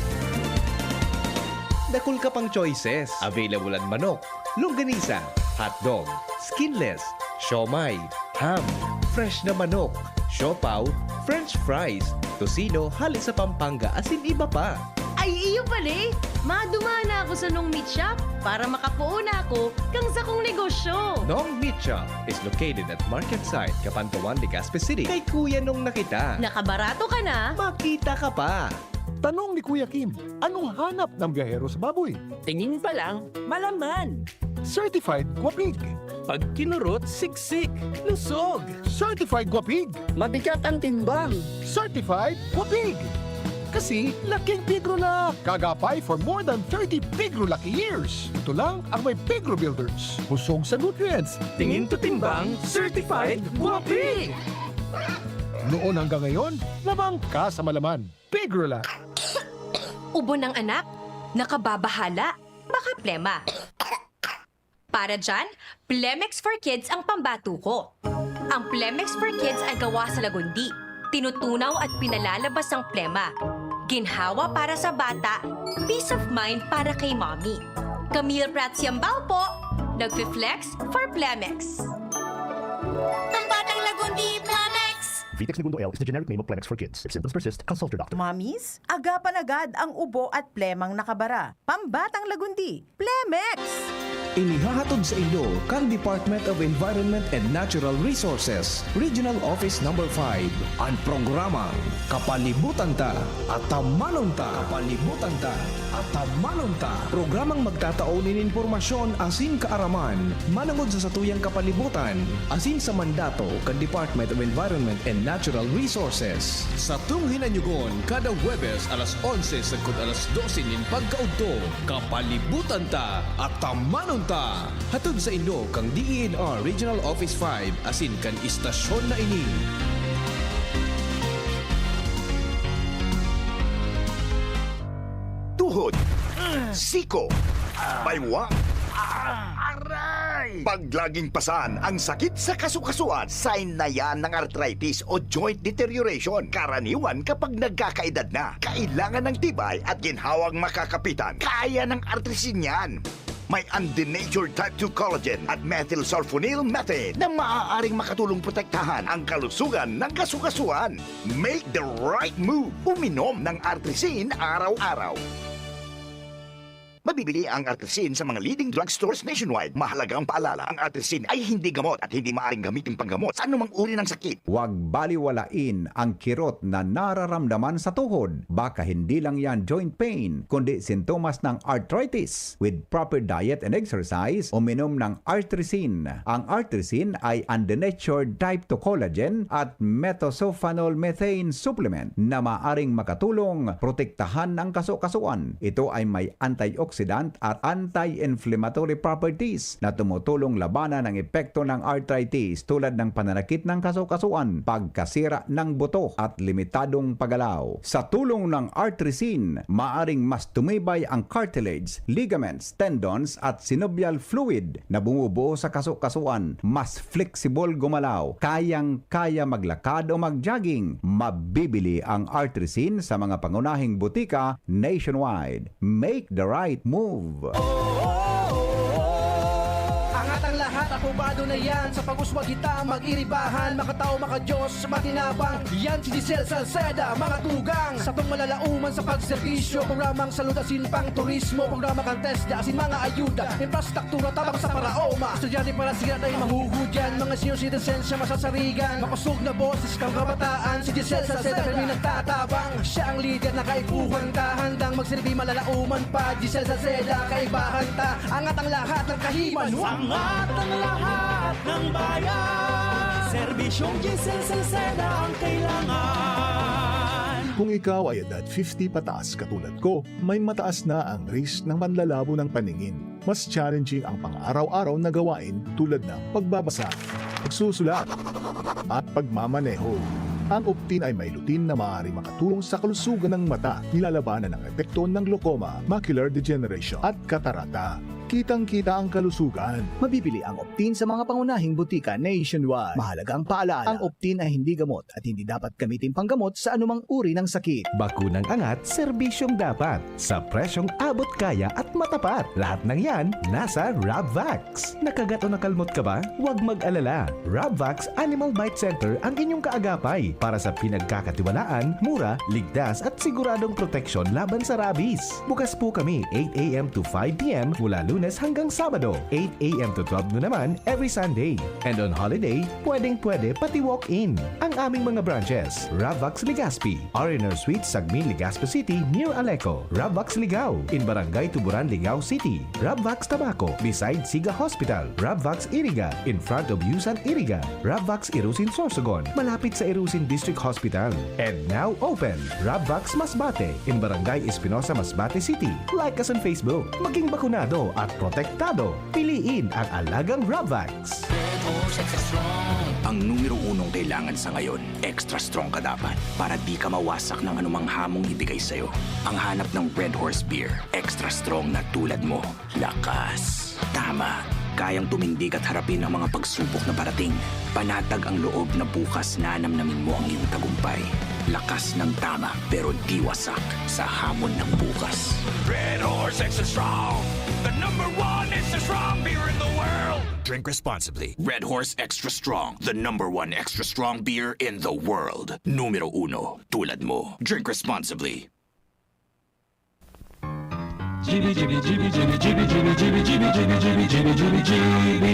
Dakol ka pang choices. Available ang manok, longganisa, hotdog, skinless, siomay, ham, fresh na manok, siopaw, french fries, tocino, halit sa Pampanga, asin iba pa. Ay, iyo pala. Madumana ako sa nung meat shop para makapuuna ako kang sa kong negosyo. Nong Meat Shop is located at Market Site, Capantawan, Legazpi City. Kay Kuya Nong nakita. Nakabarato ka na? Makita ka pa. Tanong ni Kuya Kim, anong hanap ng biyahero sa baboy? Tingin pa lang, malaman. Certified Guapig. Pag kinurot, siksik, lusog. Certified Guapig. Mabigat ang timbang. Certified Guapig. Kasi laking pigro na. Kagapay for more than 30 pigro lucky years. Ito lang ang may Pigro Builders. Busog sa nutrients. Tingin to timbang, certified Guapig. Noon hanggang ngayon, lamang ka sa malaman. Pigro lang. Ubo ng anak, nakababahala, baka plema. Para dyan, Plemex for Kids ang pambato ko. Ang Plemex for Kids ay gawa sa lagundi. Tinutunaw at pinalalabas ang plema. Ginhawa para sa bata, peace of mind para kay mommy. Camille Prats Yambao po, nagfi-flex for Plemex. Pambatang lagundi, Plemex! Vitex Segundo L is the generic name of Plemex for kids. If symptoms persist, consult your doctor. Mamis, agapan agad ang ubo at plemang nakabara. Pambatang lagundi, Plemex! Inihahatod sa inyo kang Department of Environment and Natural Resources, Regional Office No. 5, ang programang Kapalibutan Ta at Tamanon Ta. Kapalibutan Ta at Tamanon Ta. Programang magtataunin informasyon asin kaaraman, manangod sa satuyang kapalibutan, asin sa mandato kan Department of Environment and Natural Resources. Sa tunghinanyugon, kada Huwebes alas 11 sagkod alas 12 nin pagkaudto, Kapalibutan Ta at Tamanon Ta. Hatod sa inyo kang DENR Regional Office 5 asin kan istasyon na ini. Tuhod, siko, baywang, paglaging pasan ang sakit sa kasukasuan, sign na yan ng arthritis o joint deterioration. Karaniwan kapag nagkakaedad na, kailangan ng tibay at ginhawang makakapitan. Kaya ng artrisin yan. May undenatured type 2 collagen at methylsulfonyl methane na maaaring makatulong protektahan ang kalusugan ng kasukasuan. Make the right move. Uminom ng artrisin araw-araw. Mabibili ang artrisin sa mga leading drugstores nationwide. Mahalagang paalala, ang artrisin ay hindi gamot at hindi maaaring gamitin panggamot sa anumang uri ng sakit. Huwag baliwalain ang kirot na nararamdaman sa tuhod. Baka hindi lang yan joint pain, kundi sintomas ng arthritis. With proper diet and exercise, uminom ng artrisin. Ang artrisin ay undenatured type 2 collagen at methylsulfonyl methane supplement na maaring makatulong protektahan ng kasukasuan. Ito ay may antioxidant at anti-inflammatory properties na tumutulong labanan ang epekto ng arthritis tulad ng pananakit ng kasukasuan, pagkasira ng buto at limitadong paggalaw. Sa tulong ng artrisin, maaring mas tumibay ang cartilage, ligaments, tendons at synovial fluid na bumubuo sa kasukasuan. Mas flexible gumalaw, kayang-kaya maglakad o mag-jogging. Mabibili ang artrisin sa mga pangunahing butika nationwide. Make the right move. Hubado na yan sa pag-uswag kita mag-iribahan, makatao, makadiyos, matinabang. Yan si Giselle Salceda, mga tugang sa tong malalauman sa pagserbisyo. Programang salud asin pang turismo, programa kantesda asin mga ayuda, infrastruktura tabang sa paraoma. Estudyante para siya ay mahuhudyan, mga senior citizens siya masasarigan. Makusog na boses kang kabataan, si Giselle Salceda kami nagtatabang. Siya ang leader na kaibuhan ka, handang magsilbi malalauman pa. Giselle Salceda, kaibahan ta, angat ang lahat ng kahiman. Angat ang lahat ng bayan, serbisyong Giselle Salceda ang kailangan. Kung ikaw ay edad 50 pataas katulad ko, may mataas na ang risk ng panlalabo ng paningin. Mas challenging ang pang-araw-araw na gawain tulad ng pagbabasa, pagsusulat, at pagmamaneho. Ang Optin ay may lutin na maaari makatulong sa kalusugan ng mata, nilalabanan ng epekto ng glaucoma, macular degeneration at katarata. Kitang-kita ang kalusugan. Mabibili ang Optin sa mga pangunahing butika nationwide. Mahalagang paalaala, ang Optin ay hindi gamot at hindi dapat gamitin panggamot sa anumang uri ng sakit. Bakunang angat, serbisyong dapat. Sa presyong abot kaya at matapat. Lahat ng yan, nasa Rabvax. Nakagat o nakalmot ka ba? Huwag mag-alala. Rabvax Animal Bite Center ang inyong kaagapay para sa pinagkakatiwalaan, mura, ligtas at siguradong proteksyon laban sa rabies. Bukas po kami 8 a.m. to 5 p.m. mula Lunes hanggang Sabado, 8 a.m. to 12 noon naman every Sunday. And on holiday, pwedeng-pwede pati walk-in. Ang aming mga branches, Rabvax Legazpi, R&R Suite, Sagmin, Legazpi City, near Aleco. Rabvax Ligao, in Barangay Tuburan, Ligao City. Rabvax Tabaco, beside Siga Hospital. Rabvax Iriga, in front of Yusan Iriga. Rabvax Irusin Sorsogon, malapit sa Irusin District Hospital. And now open, Rabvax Masbate, in Barangay Espinosa, Masbate City. Like us on Facebook. Maging bakunado at protektado. Piliin ang alagang Rabvax. Ang numero unong kailangan sa ngayon, extra strong ka dapat para di ka mawasak ng anumang hamong ibigay sa'yo. Ang hanap ng Red Horse Beer, extra strong na tulad mo. Lakas. Tama. Kayang tumindig at harapin ang mga pagsubok na parating. Panatag ang loob na bukas na namnamin mo ang iyong tagumpay. Lakas ng tama pero di wasak sa hamon ng bukas. Red Horse Extra Strong, the #1 extra strong beer in the world. Drink responsibly. Red Horse Extra Strong, the #1 extra strong beer in the world. Numero 1, tulad mo. Drink responsibly. GB, GB, GB, GB, GB, GB, GB, GB, GB, GB, GB, GB, GB,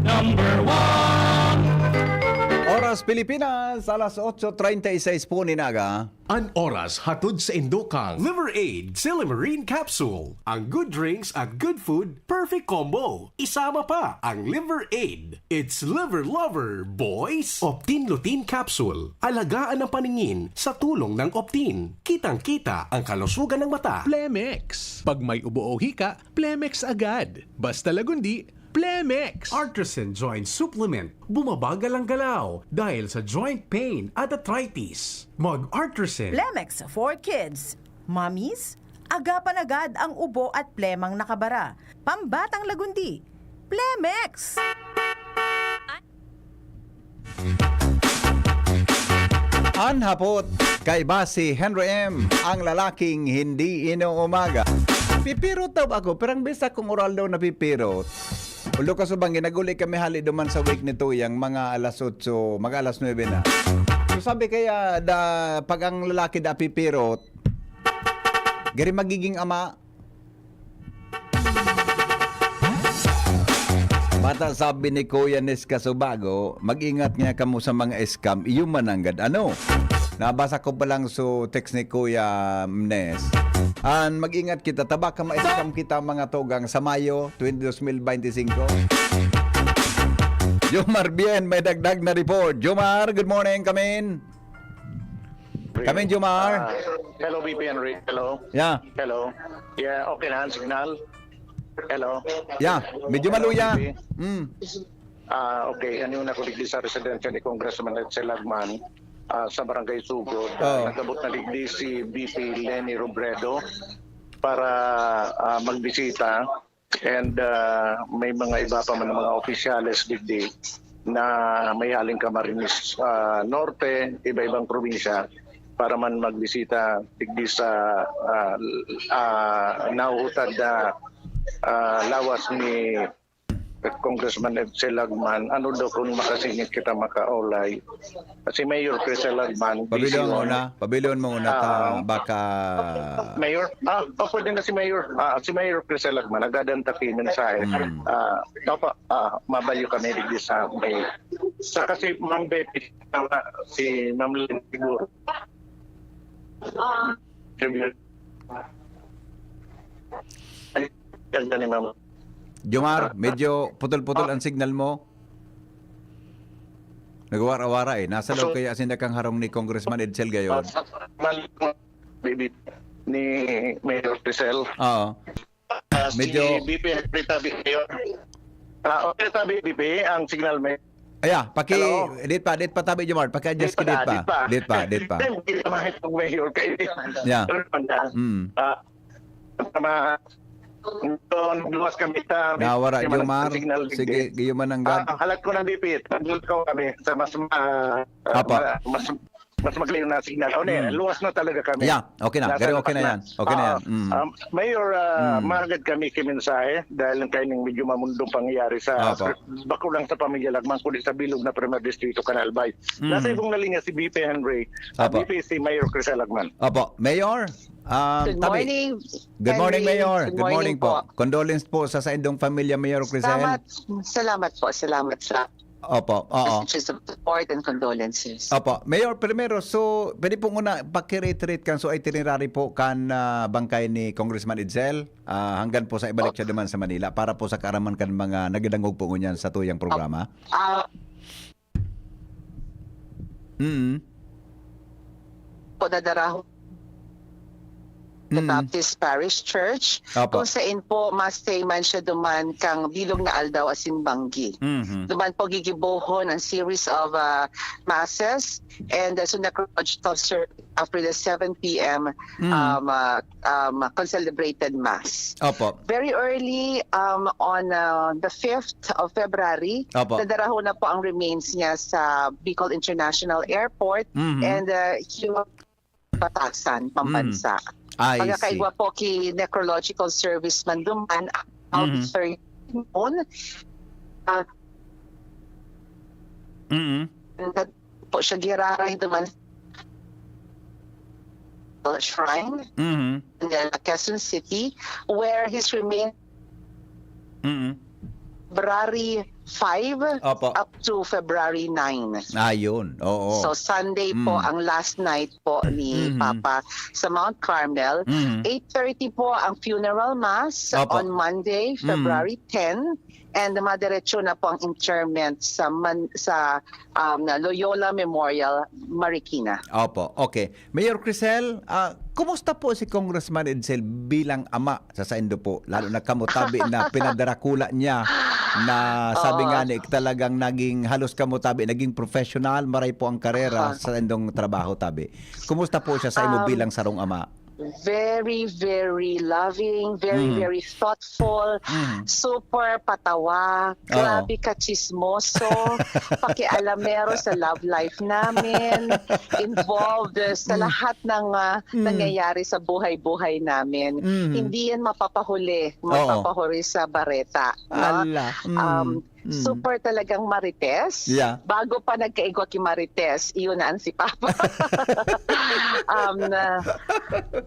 #1. Oras Pilipinas, alas 8:36 po ninaga. An oras hatod sa Indokang Liver Aid Silimarine Capsule. Ang good drinks at good food, perfect combo. Isama pa ang Liver Aid. It's liver lover, boys! Optin Lutein Capsule. Alagaan ang paningin sa tulong ng Optin. Kitang-kita ang kalusugan ng mata. Plemex. Pag may ubo o hika, Plemex agad. Basta lagundi, Plemex. Artisan Joint Supplement. Bumabagal ang galaw dahil sa joint pain at arthritis. Mag-Artisan. Plemex for kids. Mommies, agapan agad ang ubo at plemang nakabara. Pambatang lagundi. Plemex. Anhapot kay Basi Henry M, ang lalaking hindi inuumaga. Pipirot daw ako, pero ang besa kong oral daw na pipirot. Ulo ka subang ginaguli kami hali duman sa week nito yang mga alas 8, mga alas 9 na. So sabi kaya pag ang lalaki da pipirot, gari magiging ama. Bata sabi ni Kuya Nes Kasubago, mag-ingat nga kamo sa mga scam, iyo mananggad. Ano? Nabasa ko pa lang so text ni Kuya Nes. Mag-ingat kita, taba ka ma-scam kita mga togang sa Mayo 2025. Jomar Bien, may dagdag na report. Jomar, good morning, come in. Come in, Jomar. Hello, BP Henry. Hello. Yeah. Hello. Yeah, okay na ang signal. Hello. Yeah, medyo maluya. Okay, ano yung nakuligdi sa residensya ni Congressman Edsel Lagman sa Barangay Sugod. Nagabot na ligdi si BP Lenny Robredo para magbisita and may mga iba pa man mga opisyales ligdi na may haling Camarines Norte, iba-ibang probinsya para man magbisita ligdi sa nauutad na lawas ni Congressman Edsel Lagman, ano daw kung makasingit kita makaulay. Kasi Mayor Crisel Lagman. Pabilion mo una ta baka... Mayor? Pwede na si Mayor. Si Mayor Crisel Lagman, nagadanta mensahe. Mabayo kami digdi sa may... Sa kasi Ma'am Betty, si Ma'am Lynn siguro. Ganda ni Ma'am. Jomar, medyo putol-putol ang signal mo. Nagwara-wara eh. Nasa loob kaya sindakang harong ni Congressman Edsel gayon. Ni Mayor Crisel. Oo. Medyo... Si BP Tabi ngayon. BP, ang signal may... Aya, dit pa tabi Jomar, paki-adjust ka dit pa. Hindi naman itong Mayor kayo. Yeah. Luwas kami sa... Nawara, Jomar. Sige, giyuman ang gad. Halat ko ng BP. Nagluwas ko kami sa mas maglayo na signal. Luwas na talaga kami. Yeah, okay na. Okay na yan. Okay na yan. Mayor, maragad kami kimensahe dahil kayo medyo mamundong pangyayari sa bako lang sa pamilya Lagman kundi sa bilog na Primer Distrito, Canalbay. Nasa ibong nalinya si BP Henry. BP si Mayor Crisel Lagman. Opo. Mayor, Good morning. Good morning, Mayor. Good morning po. Condolence po sa indong pamilya, Mayor Crisel. Salamat po. Salamat sa Opo, messages of support and condolences. Opo. Mayor, primero, so pwede po muna pakireiterate kan so itinerary po kan bangkay ni Congressman Edsel hanggang po sa ibalik siya naman sa Manila para po sa kaaraman kan mga nagadangog po ngunyan sa tuyang programa. Po dadaraho the Baptist Parish Church. Kung saan po mastay man siya duman kang bilog na aldaw asin banggi. Duman po gigibohon ang series of masses and so necrological service after the 7 p.m. Concelebrated Mass. Very early on the 5th of February, dadaraho na po ang remains niya sa Bicol International Airport and Patasan, Pambansa. Pagkakaigwa po ki necrological service man duman out 30 noon. Po siya giraray duman shrine in Quezon City where his remains February 5 up to February 9. Ayun, oo. So Sunday po ang last night po ni Papa sa Mount Carmel. 8:30 po ang funeral mass on Monday, February 10. And madiretso na po ang interment sa Loyola Memorial, Marikina. Opo, okay. Mayor Crisel, kumusta po si Congressman Edsel bilang ama sa Saindo po? Lalo na kamutabi na pinadarakula niya na sabi nga ni talagang naging halos kamutabi, naging professional, maray po ang karera sa Saindong trabaho tabi. Kumusta po siya sa imo bilang sarong ama? Very, very loving, very thoughtful, super patawa, grabe ka chismoso, pakialamero sa love life namin, involved sa lahat ng nangyayari sa buhay-buhay namin. Hindi yan mapapahuli sa bareta. No? Super talagang marites. Bago pa nagkaigwa ki marites, iyon na si Papa.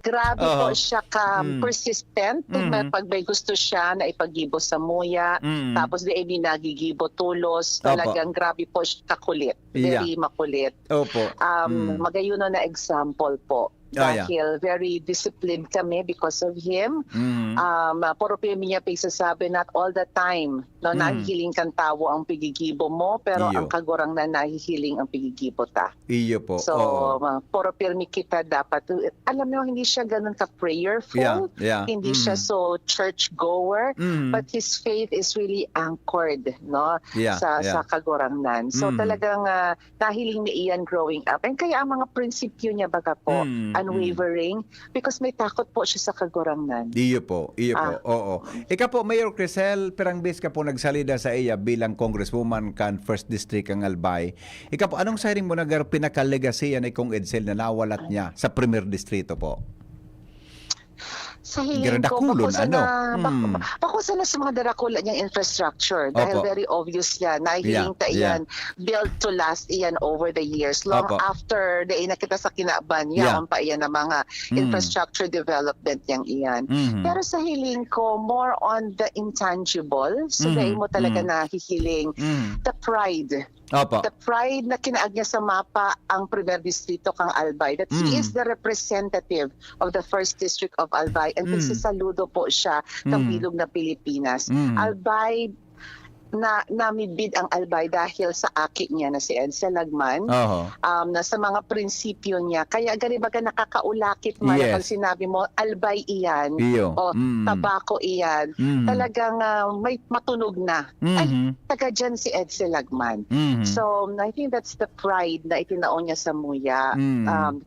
Grabe po siya persistent. Pag may gusto siya na ipagibo sa muya, tapos di ay nagigibo tulos. Talagang grabe po siya kakulit. Very makulit. Magayuno na example po. Dahil very disciplined kami because of him. Puro pa niya pagsasabi, not all the time. No, nahihiling kang tawo ang pigigibo mo, pero ang kagurang na nahihiling ang pigigibo ta. Iyo po. So, puro pirmi kita dapat. Alam mo, hindi siya ganun ka-prayerful. Hindi siya so church-goer. But his faith is really anchored no, sa kagurangnan. So, talagang nahiling ni Ian growing up. And kaya ang mga prinsipyo niya baga po, unwavering because may takot po siya sa kagurangnan. Iyo po, oo. Ika po, Mayor Crisel, perang bis ka po nagsalida sa iya bilang congresswoman kan First District ang Albay. Ika po, anong saring mo nagar pinaka-legacy ni Kong Edsel na nawalat niya sa Premier Distrito po? Sa hiling ko, Gradakulon, bakusan na sa mga darakulan niyang infrastructure dahil Opo. very obvious yan. Nahihiling ta iyan, built to last iyan over the years. Long Opo. after the nakita sa kinaban, Yeah. yaon pa iyan ng mga infrastructure development niyang iyan. Mhm. Pero sa hiling ko, more on the intangible. So, dahil mo talaga nahihiling the pride. Opo. The pride na kinaag niya sa mapa ang Primer Distrito kang Albay, that he is the representative of the First District of Albay and saludo po siya ng bilog na Pilipinas. Albay, namibid ang Albay dahil sa aki niya na si Edsel Lagman, na sa mga prinsipyo niya. Kaya baga nakakaulakit man Yes. pag sinabi mo, Albay iyan, Iyo. o tabako iyan, talagang may matunog na. Ay, taga dyan si Edsel Lagman. So, I think that's the pride na itinaon niya sa Muya.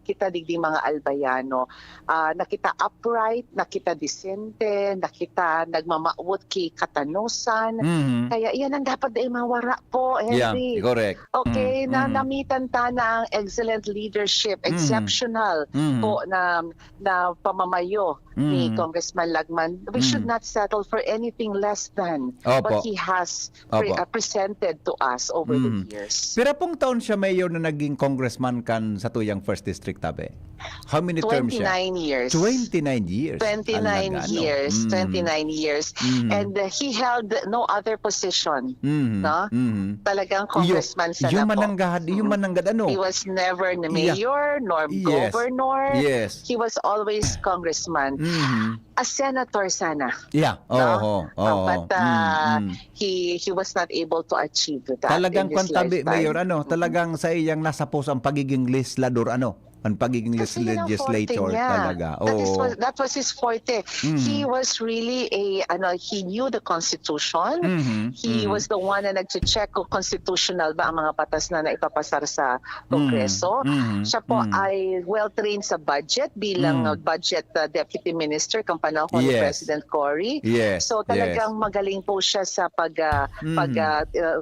Kita digdi mga Albayano. Nakita upright, nakita disente, nakita nagmamaot kay katanusan. Kaya iyan ang dapat ay mawara po, Henry. Yeah, correct. Okay, namitan ta na ang excellent leadership, exceptional po na pamamayo ni Congressman Lagman. We should not settle for anything less than Opo. what he has Opo. presented to us over the years. Pero pong taon siya mayor na naging congressman kan sa tuyang First District, tabi? How many terms siya? 29 years. 29 years. 29 Alaga, years. 29 years. And he held no other position. No? Talagang congressman siya yung na po. mananggad ano? He was never the mayor nor governor. Yes. He was always congressman. A senator sana. Yeah. But he was not able to achieve that. Talagang in his kwantabi, lifetime. mayor, talagang sa iyang nasa post ang pagiging legislador, ang pagiging Kasi yun ang legislator forte niya. talaga. That was his forte. He was really he knew the Constitution. He was the one na nag-check kung constitutional ba ang mga batas na naipapasar sa Kongreso. Siya po ay well-trained sa budget bilang budget deputy minister kang panahon ni President Cory. Yes. So talagang magaling po siya sa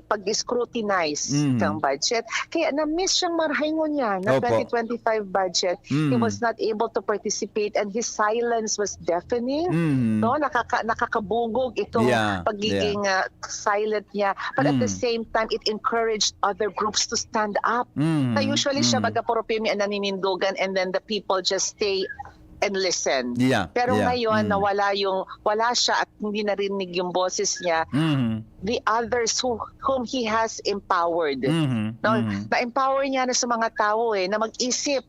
pag-scrutinize kang budget. Kaya na-miss siyang marhaingon niya na Opo. 2025 budget. He was not able to participate and his silence was deafening. No, nakakabungog itong pagiging silent niya. But at the same time, it encouraged other groups to stand up. Na usually siya baga puro pimi ang naninindugan and then the people just stay and listen. Pero ngayon wala siya at hindi narinig yung boses niya. The others whom he has empowered. Na-empower niya na sa mga tao na mag-isip,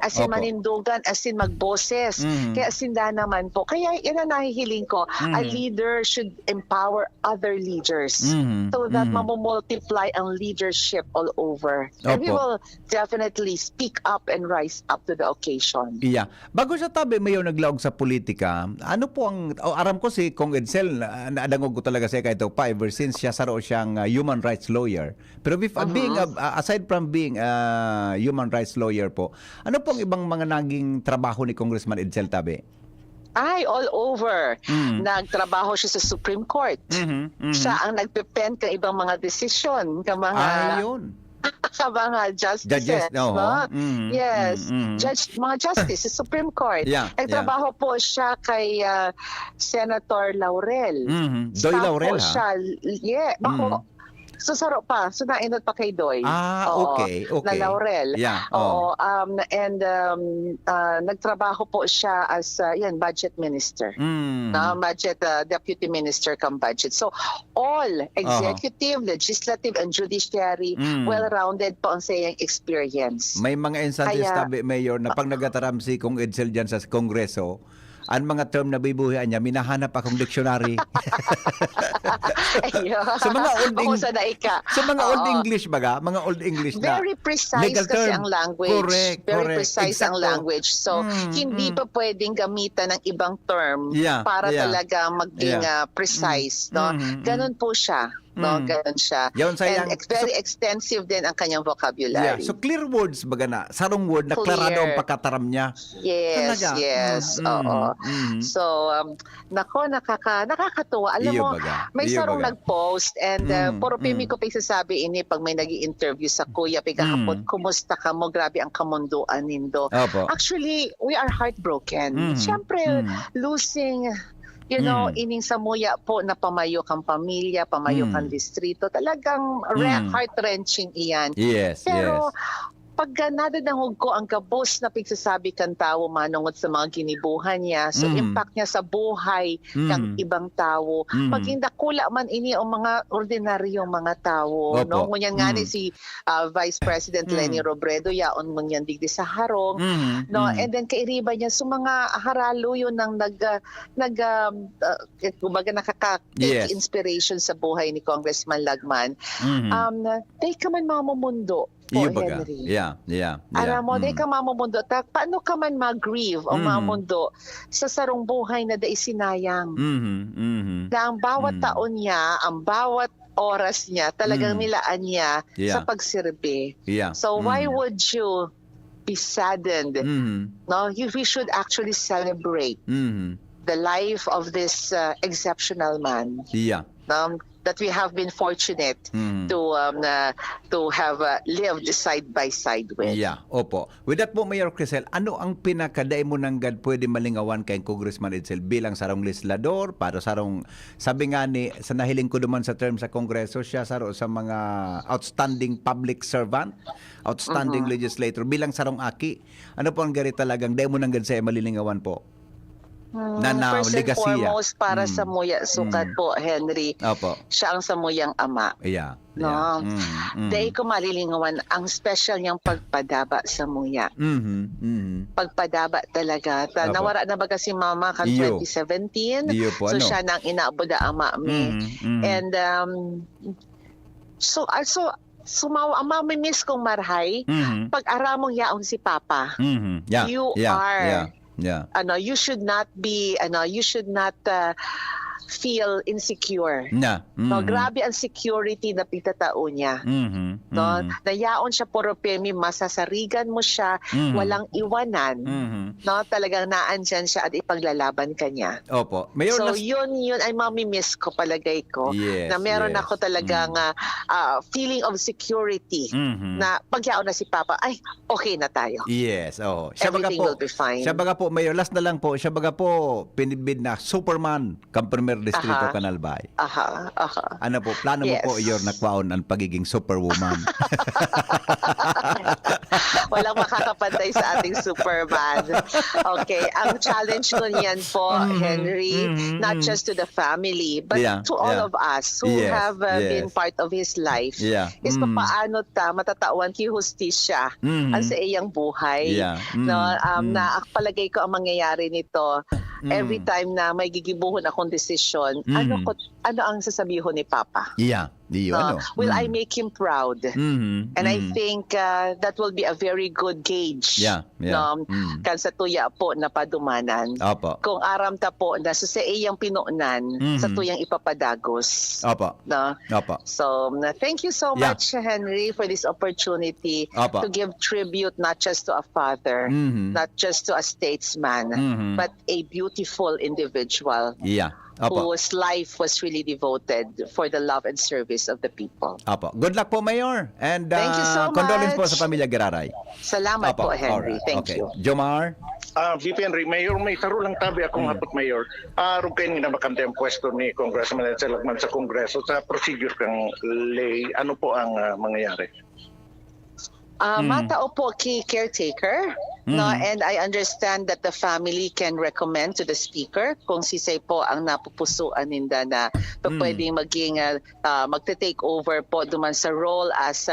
as in manindugan, as in magboses. Kaya sinda naman po. Kaya yan ang nahihiling ko. A leader should empower other leaders so that mamumultiply ang leadership all over. And we will definitely speak up and rise up to the occasion. Iya. Bago sa tabi mayo naglaog sa politika, ano po ang aram ko si Kong Edsel, naadangog ko talaga siya kahit pa ever since siya saro siyang human rights lawyer. Pero being aside from being a human rights lawyer po, ano pong ibang mga naging trabaho ni Congressman Edsel tabi? Ay, all over. Nagtrabaho siya sa Supreme Court. Siya ang nagpe-pen ng ibang mga desisyon, ng mga mga justices. Yes. Mga justice sa Supreme Court. Nagtrabaho po siya kay Senator Laurel. Doy Laurel, ha? Siya, bako. Susaro pa. So, nainot pa kay Doy. Okay. Na Laurel. Oo. And nagtrabaho po siya as budget minister. Budget deputy minister kam budget. So, all executive, legislative, and judiciary, well-rounded po ang sayang experience. May mga instances tabi, Mayor, na pag nagataram si Kong Edsel dyan sa Kongreso, ang mga term na bibuhian niya, minahanap akong dictionary. Sa mga old English baga, mga old English na very precise legal kasi term. ang language. Very precise ang Exacto. language. So, hindi pa pwedeng gamitan ng ibang term para talaga maging precise. No? Ganon po siya. No, ganun siya. Yun, sayang. And very extensive din ang kanyang Yeah. vocabulary. So clear words baga na. Sarong word na klarado ang pagkataram niya. Yes, Talaga? yes. Oo. So, nako, nakakatuwa. Alam Iyo mo, baga. may Iyo sarong baga. nag-post and puro pimi ko pa isasabi ini pag may nag-i-interview sa kuya, pigakapot, kumusta ka mo? Grabe ang kamunduan nindo. Opo. Actually, we are heartbroken. Siyempre, losing ining samuya po na pamayo kang pamilya, pamayo kang distrito. Talagang heart-wrenching iyan. Yes, Pero, yes. pag nadadangog ko ang gabos na pagsasabi kan tao manungod sa mga ginibuhan niya, so impact niya sa buhay ng ibang tao. Maging dakula man ini ang mga ordinaryong mga tao. Opo. No? Ngunyan nga ni si Vice President Leni Robredo, yaon ngunyan digdi sa harong. No? And then kairiba niya, so mga haralo yun ng kumbaga nakaka-inspiration sa buhay ni Congressman Lagman. Day ka man mamumundo. Iyo baga. Henry. Yeah. Alam mo, di ka mamundo. Paano ka man mag-grieve o mamundo sa sarong buhay na dai sinayang? Na ang bawat taon niya, ang bawat oras niya, talagang nilaan niya sa pagsilbi. Yeah. So why would you be saddened? No, we should actually celebrate the life of this exceptional man. Yeah. That we have been fortunate to have lived side by side with. Yeah, opo. With that po, Mayor Crisel, ano ang pinakadaay mo nang gad pwede malingawan kay Congressman Edsel bilang sarong legislador, para sarong, sabi nga ni, sa nahiling ko duman sa term sa Kongreso, siya sa mga outstanding public servant, outstanding legislator, bilang sarong aki. Ano po ang gari talagang daay mo nang gad sa malilingawan po? First and foremost, para sa muya sukat po, Henry. Opo. Siya ang samuyang ama. Yeah. No? Dahil ko malilingawan ang special niyang pagpadaba sa muya. Pagpadaba talaga. Nawara na ba kasi mama kan 2017? Iyo po, so ano? siya nang inaabot ang ama mi. And so mamimiss kong marhay pag-aramong yaon si Papa. Yeah. You are you should not feel insecure. No, grabe ang security na pitatao niya. No, nayaon siya puro pemi, masasarigan mo siya, walang iwanan. No, talagang naandyan siya at ipaglalaban ka niya. Opo. Mayor, so yun ay mamimiss ko, palagay ko, na meron ako talagang feeling of security na pagyaon na si Papa, ay okay na tayo. Yes, oh. Siya baga Everything po, will be fine. Siya baga po, Mayor, last na lang po, siya baga po pinibid na Superman kang Primer Distrito Kanalbay. Ano po, plano mo po iyor nakwaon ang pagiging superwoman? Walang makakapantay sa ating Superman. Okay, ang challenge ko niyan po, Henry, not just to the family, but to all of us who have been part of his life, is paano matatawan ki hustisya ang sa iyang buhay. No, na palagay ko ang mangyayari nito, every time na may gigibuhon akong desisyon, ano ang sasabihin ni Papa? Will I make him proud? And I think that will be a very good gauge. Kan sa tuya po na padumanan. Kung aram ta po na sa iyang pinuunan, sa tuyang ipapadagos. No? So, thank you so much, Henry, for this opportunity to give tribute not just to a father, not just to a statesman, but a beautiful individual. Whose life was really devoted for the love and service of the people. Good luck po, Mayor. And thank you so much. Condolence po sa pamilya Giraray. Salamat po, Henry. Alright. Thank you. Jomar? VP Henry, Mayor, may taro lang tabi akong hapot, Mayor. Rugkain nga makanta yung pwesto ni Congressman Edsel Lagman sa Kongreso sa procedure kang lay. Ano po ang mangyayari? Matao po kay caretaker, no, and I understand that the family can recommend to the speaker kung sisay po ang napupusuan ninda na pwedeng maging magte-take over po duman sa role as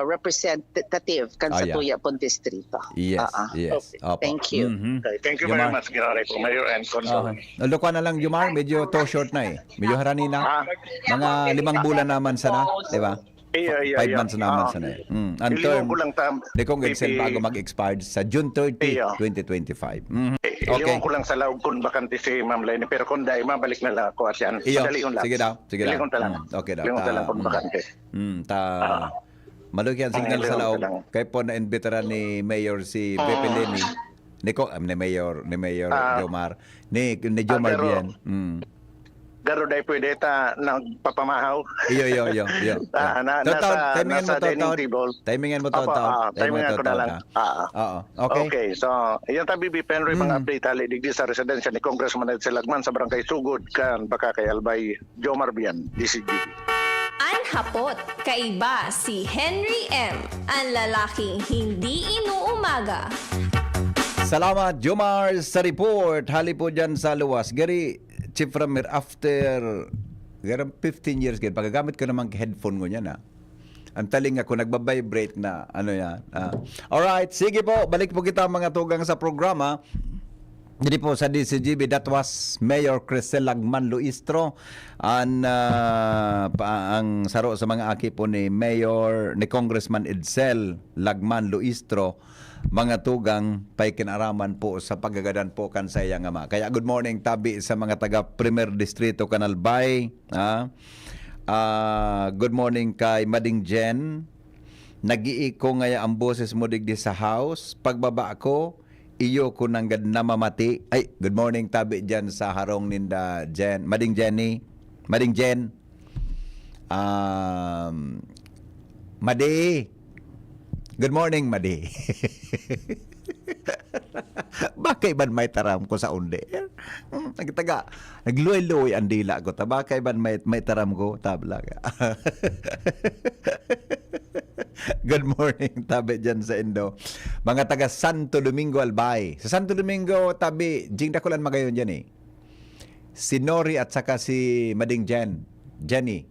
representative kan sa tuya pong distrito. Yes. Thank you. Okay, thank you very much, Giraray po, Mayor and Consul. Lukuan na lang, Jomar, medyo too short na eh. Medyo harani na. Mga 5 bulan naman sana, di ba? Iya. 5 months naman sa na. Ang term, Ilingon ko lang ni Kong Edsel bago mag-expired sa June 30, Iya. 2025. Okay. Okay. Ilingon ko lang sa laog kung bakante si Ma'am Lenny, pero kung dahil mabalik na lang ako at yan. Iyo, Madali yun lang. sige daw. Ilingon ta lang. Okay daw. Ilingon ta lang kung bakante. Malugyan signal sa ilingon laog. ta lang. Kaya po na-imbitaran ni Mayor si Pepe Lenny. Ni Mayor Jomar. Ni Jomar pero- Bien. Garo dahil pwede ta nagpapamahaw. Iyo. Timingan mo nasa dining table. Timingan mo Opo, taon. timingan ko na lang. Oo. Okay. Okay, so iyan tabi Penroy mga update ali digdi sa residensya ni Congressman Edsel Lagman sa Barangay Sugod kan baka kay Albay Jomar Bian, DCGB. Anhapot, kaiba si Henry M. Ang lalaking hindi inuumaga. Salamat, Jomar, sa report. Hali po dyan sa luwas. Gary, Chief Ramir, after 15 years, pagagamit ko naman headphone ko niyan, ang taling ako, nagbabibrate na, ano yan. Alright, sige po, balik po kita mga tugang sa programa. Dito po sa DCGB, that was Mayor Crisel Lagman Luistro. Ang saro sa mga aki po ni Congressman Edsel Lagman Luistro, mga tugang pay kinaraman po sa paggagadan po kan sa iyang ama. Kaya good morning tabi sa mga taga Premier Distrito Canalbay. Good morning kay Mading Jen. Nag-ii ko ngaya ang boses mo digdi sa house. Pagbaba ko, iyo ko nang gad namamati. Ay, good morning tabi dyan sa harong ninda Jen. Mading Jenny. Mading Jen. Madi. Good morning, Madi. Bakay ban may taram ko sa undi? Nagluoy-luoy ang dila ko. Bakay ban may taram ko? Tabla ka. Good morning, tabi dyan sa Indo. Mga taga Santo Domingo Albay. Sa Santo Domingo, tabi, jing dakulan magayon dyan eh. Si Nori at saka si Mading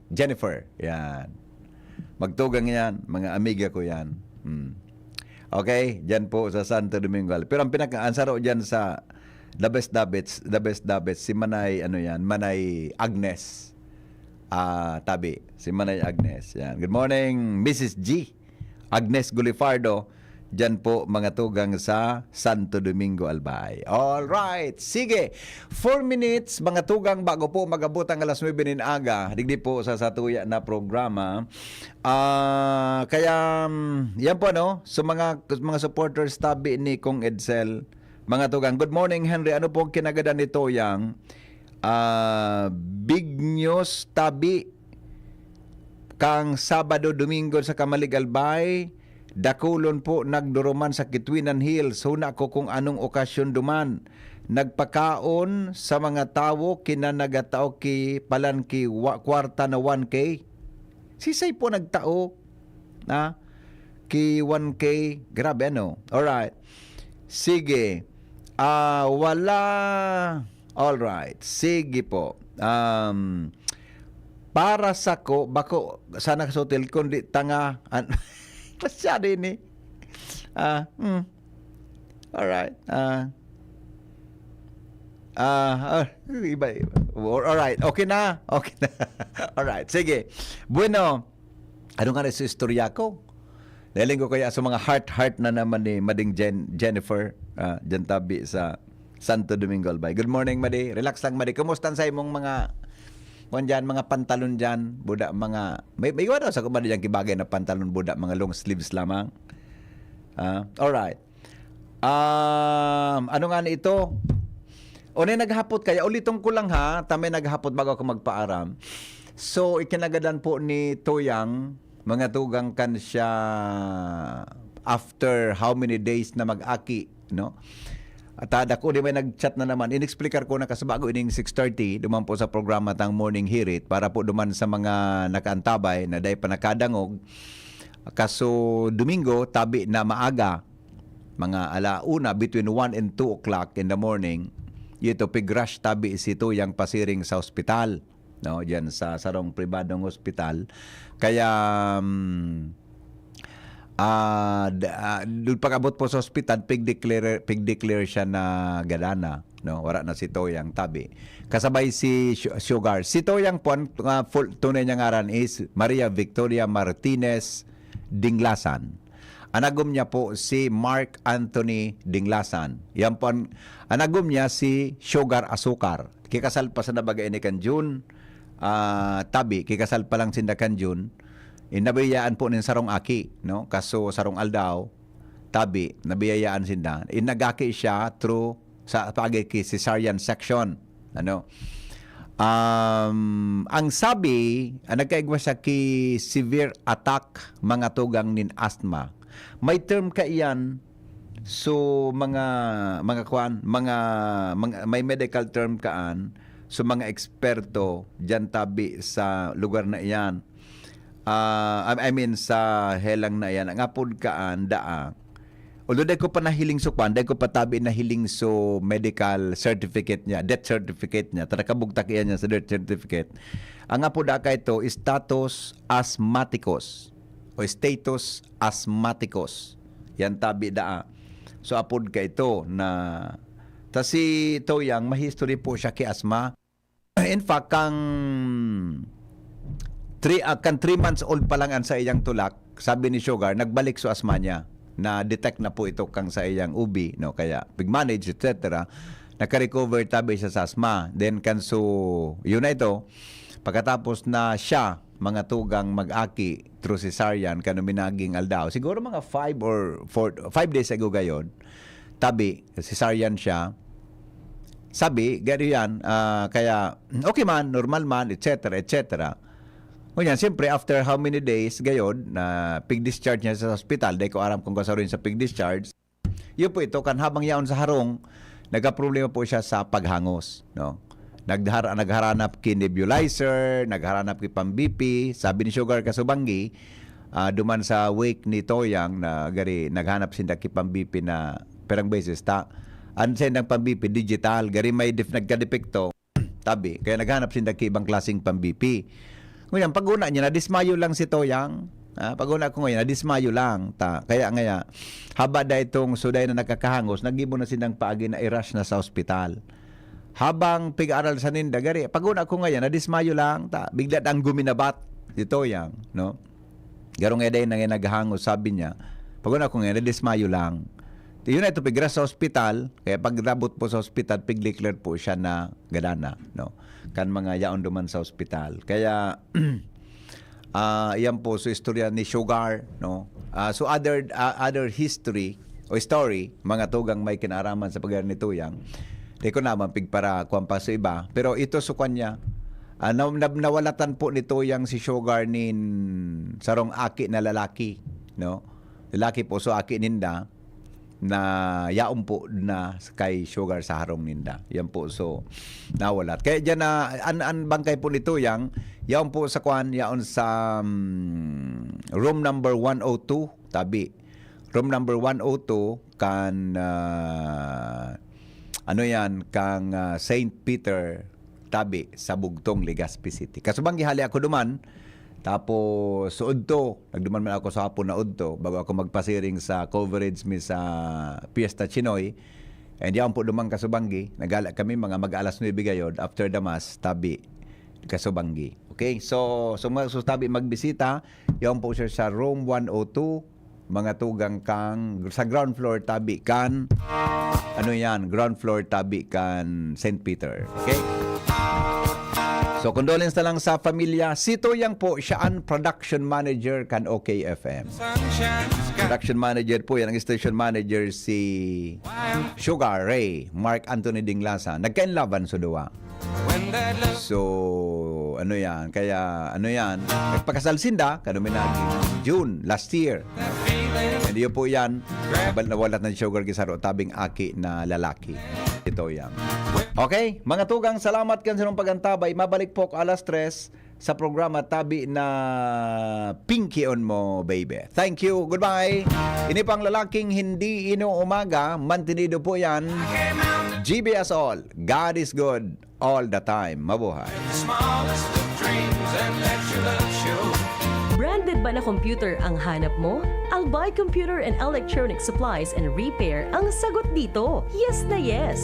Jennifer. Yan. Magtugang yan, mga amiga ko yan. Okay, dyan po sa Santo Domingo. Pero ang pinaka-ansaro dyan sa the best dabits, si Manay, Manay Agnes. Tabi, si Manay Agnes. Yan. Good morning, Mrs. G. Agnes Gulifardo. Dyan po mga tugang sa Santo Domingo Albay. All right, sige. 4 minutes mga tugang bago po magabot ang alas 9 ng aga. Digdi po sa satuya na programa. Kaya yan po so mga supporters tabi ni Kong Edsel. Mga tugang, good morning Henry. Ano po kinagadan nito yang big news tabi kang Sabado Domingo sa Kamalig Albay. Dakulon po nagduruman sa Kitwinan Hills. Huna ko kung anong okasyon duman. Nagpakaon sa mga tawo kinanagatao ki palanki kwarta na 1K. Sisay po nagtao ki 1K. Grabe Alright. Sige. Wala. Alright. Sige po. Para sa ko, bako sana sa hotel kundi tanga masyado ini. Alright. Iba. Alright. Okay na. Alright. Sige. Bueno. Ano nga rin sa istorya ko? Dahiling ko kaya sa mga heart na naman ni Mading Jennifer. Dyan tabi sa Santo Domingo Albay. Good morning, Madi. Relax lang, Madi. Kumusta sa imong mga pantalon dyan, buda mga, may iwa daw sa kumali dyan kibagay na pantalon buda, mga long sleeves lamang. Alright. Ano nga na ito? Unay naghapot kaya, ulitong ko lang tamay naghapot bago ako magpaaram. So, ikinagadan po ni Toyang, mga tugang kan siya after how many days na mag-aki, At ko di may nag-chat na naman. Inexplikar ko na kasi bago ining 6:30 duman po sa programa tang Morning Hirit para po duman sa mga nakaantabay na day pa nakadangog. Kaso Domingo tabi na maaga mga alauna between 1 and 2 o'clock in the morning. Ito pigrush tabi si Tuyang pasiring sa ospital, diyan sa sarong pribadong ospital. Kaya Doon pag-abot po sa ospital, pig-declare siya na gadana. No? Wala na si Toyang tabi. Kasabay si Sugar. Si Toyang po, full tunay niya ngaran is Maria Victoria Martinez Dinglasan. Anagom niya po si Mark Anthony Dinglasan. Yan po, anagom niya si Sugar Asukar. Kikasal pa sa nabagay ni Kanjun. Tabi, kikasal pa lang sinda Kanjun. Inabiyayaan po nin sarong aki, no? Kaso sarong aldaw, tabi, nabiyayaan sinda. Inagaki siya through sa pagki cesarean section, ano? Ang sabi, nagkaigwa siya ki severe attack mga tugang nin asthma. May term ka iyan, so mga may medical term kaan, so mga eksperto diyan tabi sa lugar na iyan. I mean sa helang na yan, ang apod kaan daa. Although dahil ko pa nahiling so dahil ko patabi nahiling so medical certificate niya, death certificate niya, tara kabugtak iyan niya sa death certificate. Ang apod ka ito, status asthmaticus o status asthmaticus. Yan tabi daa. So apod ka ito na si Toyang, mahistory po siya ki asthma. In fact, kang 3 months old pa lang ang sa iyang tulak, sabi ni Sugar, nagbalik sa asma niya. Na-detect na po ito kang sa iyang ubi, no? Kaya, pig-manage, etc. Naka-recover tabi siya sa asma. Then, kanso, yun na ito. Pagkatapos na siya, mga tugang mag-aki through cesarean, kanuminaging aldaw. Siguro mga 5 days ago gayon, tabi, cesarean siya. Sabi, gano'n yan, kaya, okay man, normal man, etc., etc., Ngayon, siyempre, after how many days, gayon, na pig-discharge niya sa hospital, dahil ko aram kung kasaroon sa pig-discharge, yun po ito, kan habang yaon sa harong, nagka-problema po siya sa paghangos. No? Nagharanap ki nebulizer, nagharanap ki pang-BP, sabi ni Sugar Kasubanggi, duman sa wake ni Toyang, na gari, naghanap sinda ki pang-BP na perang beses, ang sendang pang-BP, digital, gari may nagka-depekto, tabi, kaya naghanap sinda ki ibang klaseng pang-BP. Ngayon, pag-una niya, nadismayo lang si Toyang. Pag-una ko ngayon, nadismayo lang. Kaya haba da itong suday na nakakahangos, nag-ibo na sinang paagi na i-rush na sa ospital. Habang pig-aral sa ninda, gari, pag-una ko ngayon, nadismayo lang. Bigla ang guminabat si Toyang. No? Garong eday na naghangos, sabi niya, pag-una ko ngayon, nadismayo lang. Yun na ito, pig-rush sa ospital, kaya pag-rabot po sa ospital, pig-declare po siya na gadana. No? Kan mga yaon duman sa ospital. Kaya yan po so istorya ni Sugar, no. So other history o story mga tugang may kinaraman sa pagayar ni Toyang. Di ko naman pigpara kuan pa sa iba, pero ito so kanya nawalatan po ni Toyang si Sugar nin sarong aki na lalaki, no. Lalaki po so aki ninda na yaon po na kay Sugar sa harong ninda. Yan po, so nawalat. Kaya dyan na, an bangkay po nito yang yaon po sa kwan, yaon sa room number 102, tabi. Room number 102, kan, kang St. Peter, tabi, sa Bugtong, Legazpi City. Kasubang gihali ako duman, tapos sa udto, nagduman man ako sa hapon na udto bago ako magpasiring sa coverage mi sa Fiesta Chinoy. And yaon po dumang Kasubanggi, nagala kami mga mag-alas 9 gayod after the mass, tabi Kasubanggi. Okay? So tabi magbisita, yaon po siya sa room 102, mga tugang kang sa ground floor tabi kan ground floor tabi kan St. Peter. Okay? So, condolence na lang sa pamilya. Si Toyang po, siya ang production manager kan OKFM. Production manager po, yan ang station manager si Sugar Ray, Mark Anthony Dinglasan. Nagkainlaban sa duwa. So, nagpakasal sinda, kanuminagi, June, last year. Hindi po yan, nawalat ng Sugar Gisaro, tabing aki na lalaki. Si Toyang. Okay, mga tugang, salamat kan sa inyong pagantabay. Mabalik po alas 3 sa programa tabi na Pinky on Mo, baby. Thank you, goodbye. Ini pang lalaking hindi inuumaga, mantinido po yan. GBS all, God is good all the time. Mabuhay. Branded ba na computer ang hanap mo? Albay Computer and Electronic Supplies and Repair ang sagot dito. Yes na yes!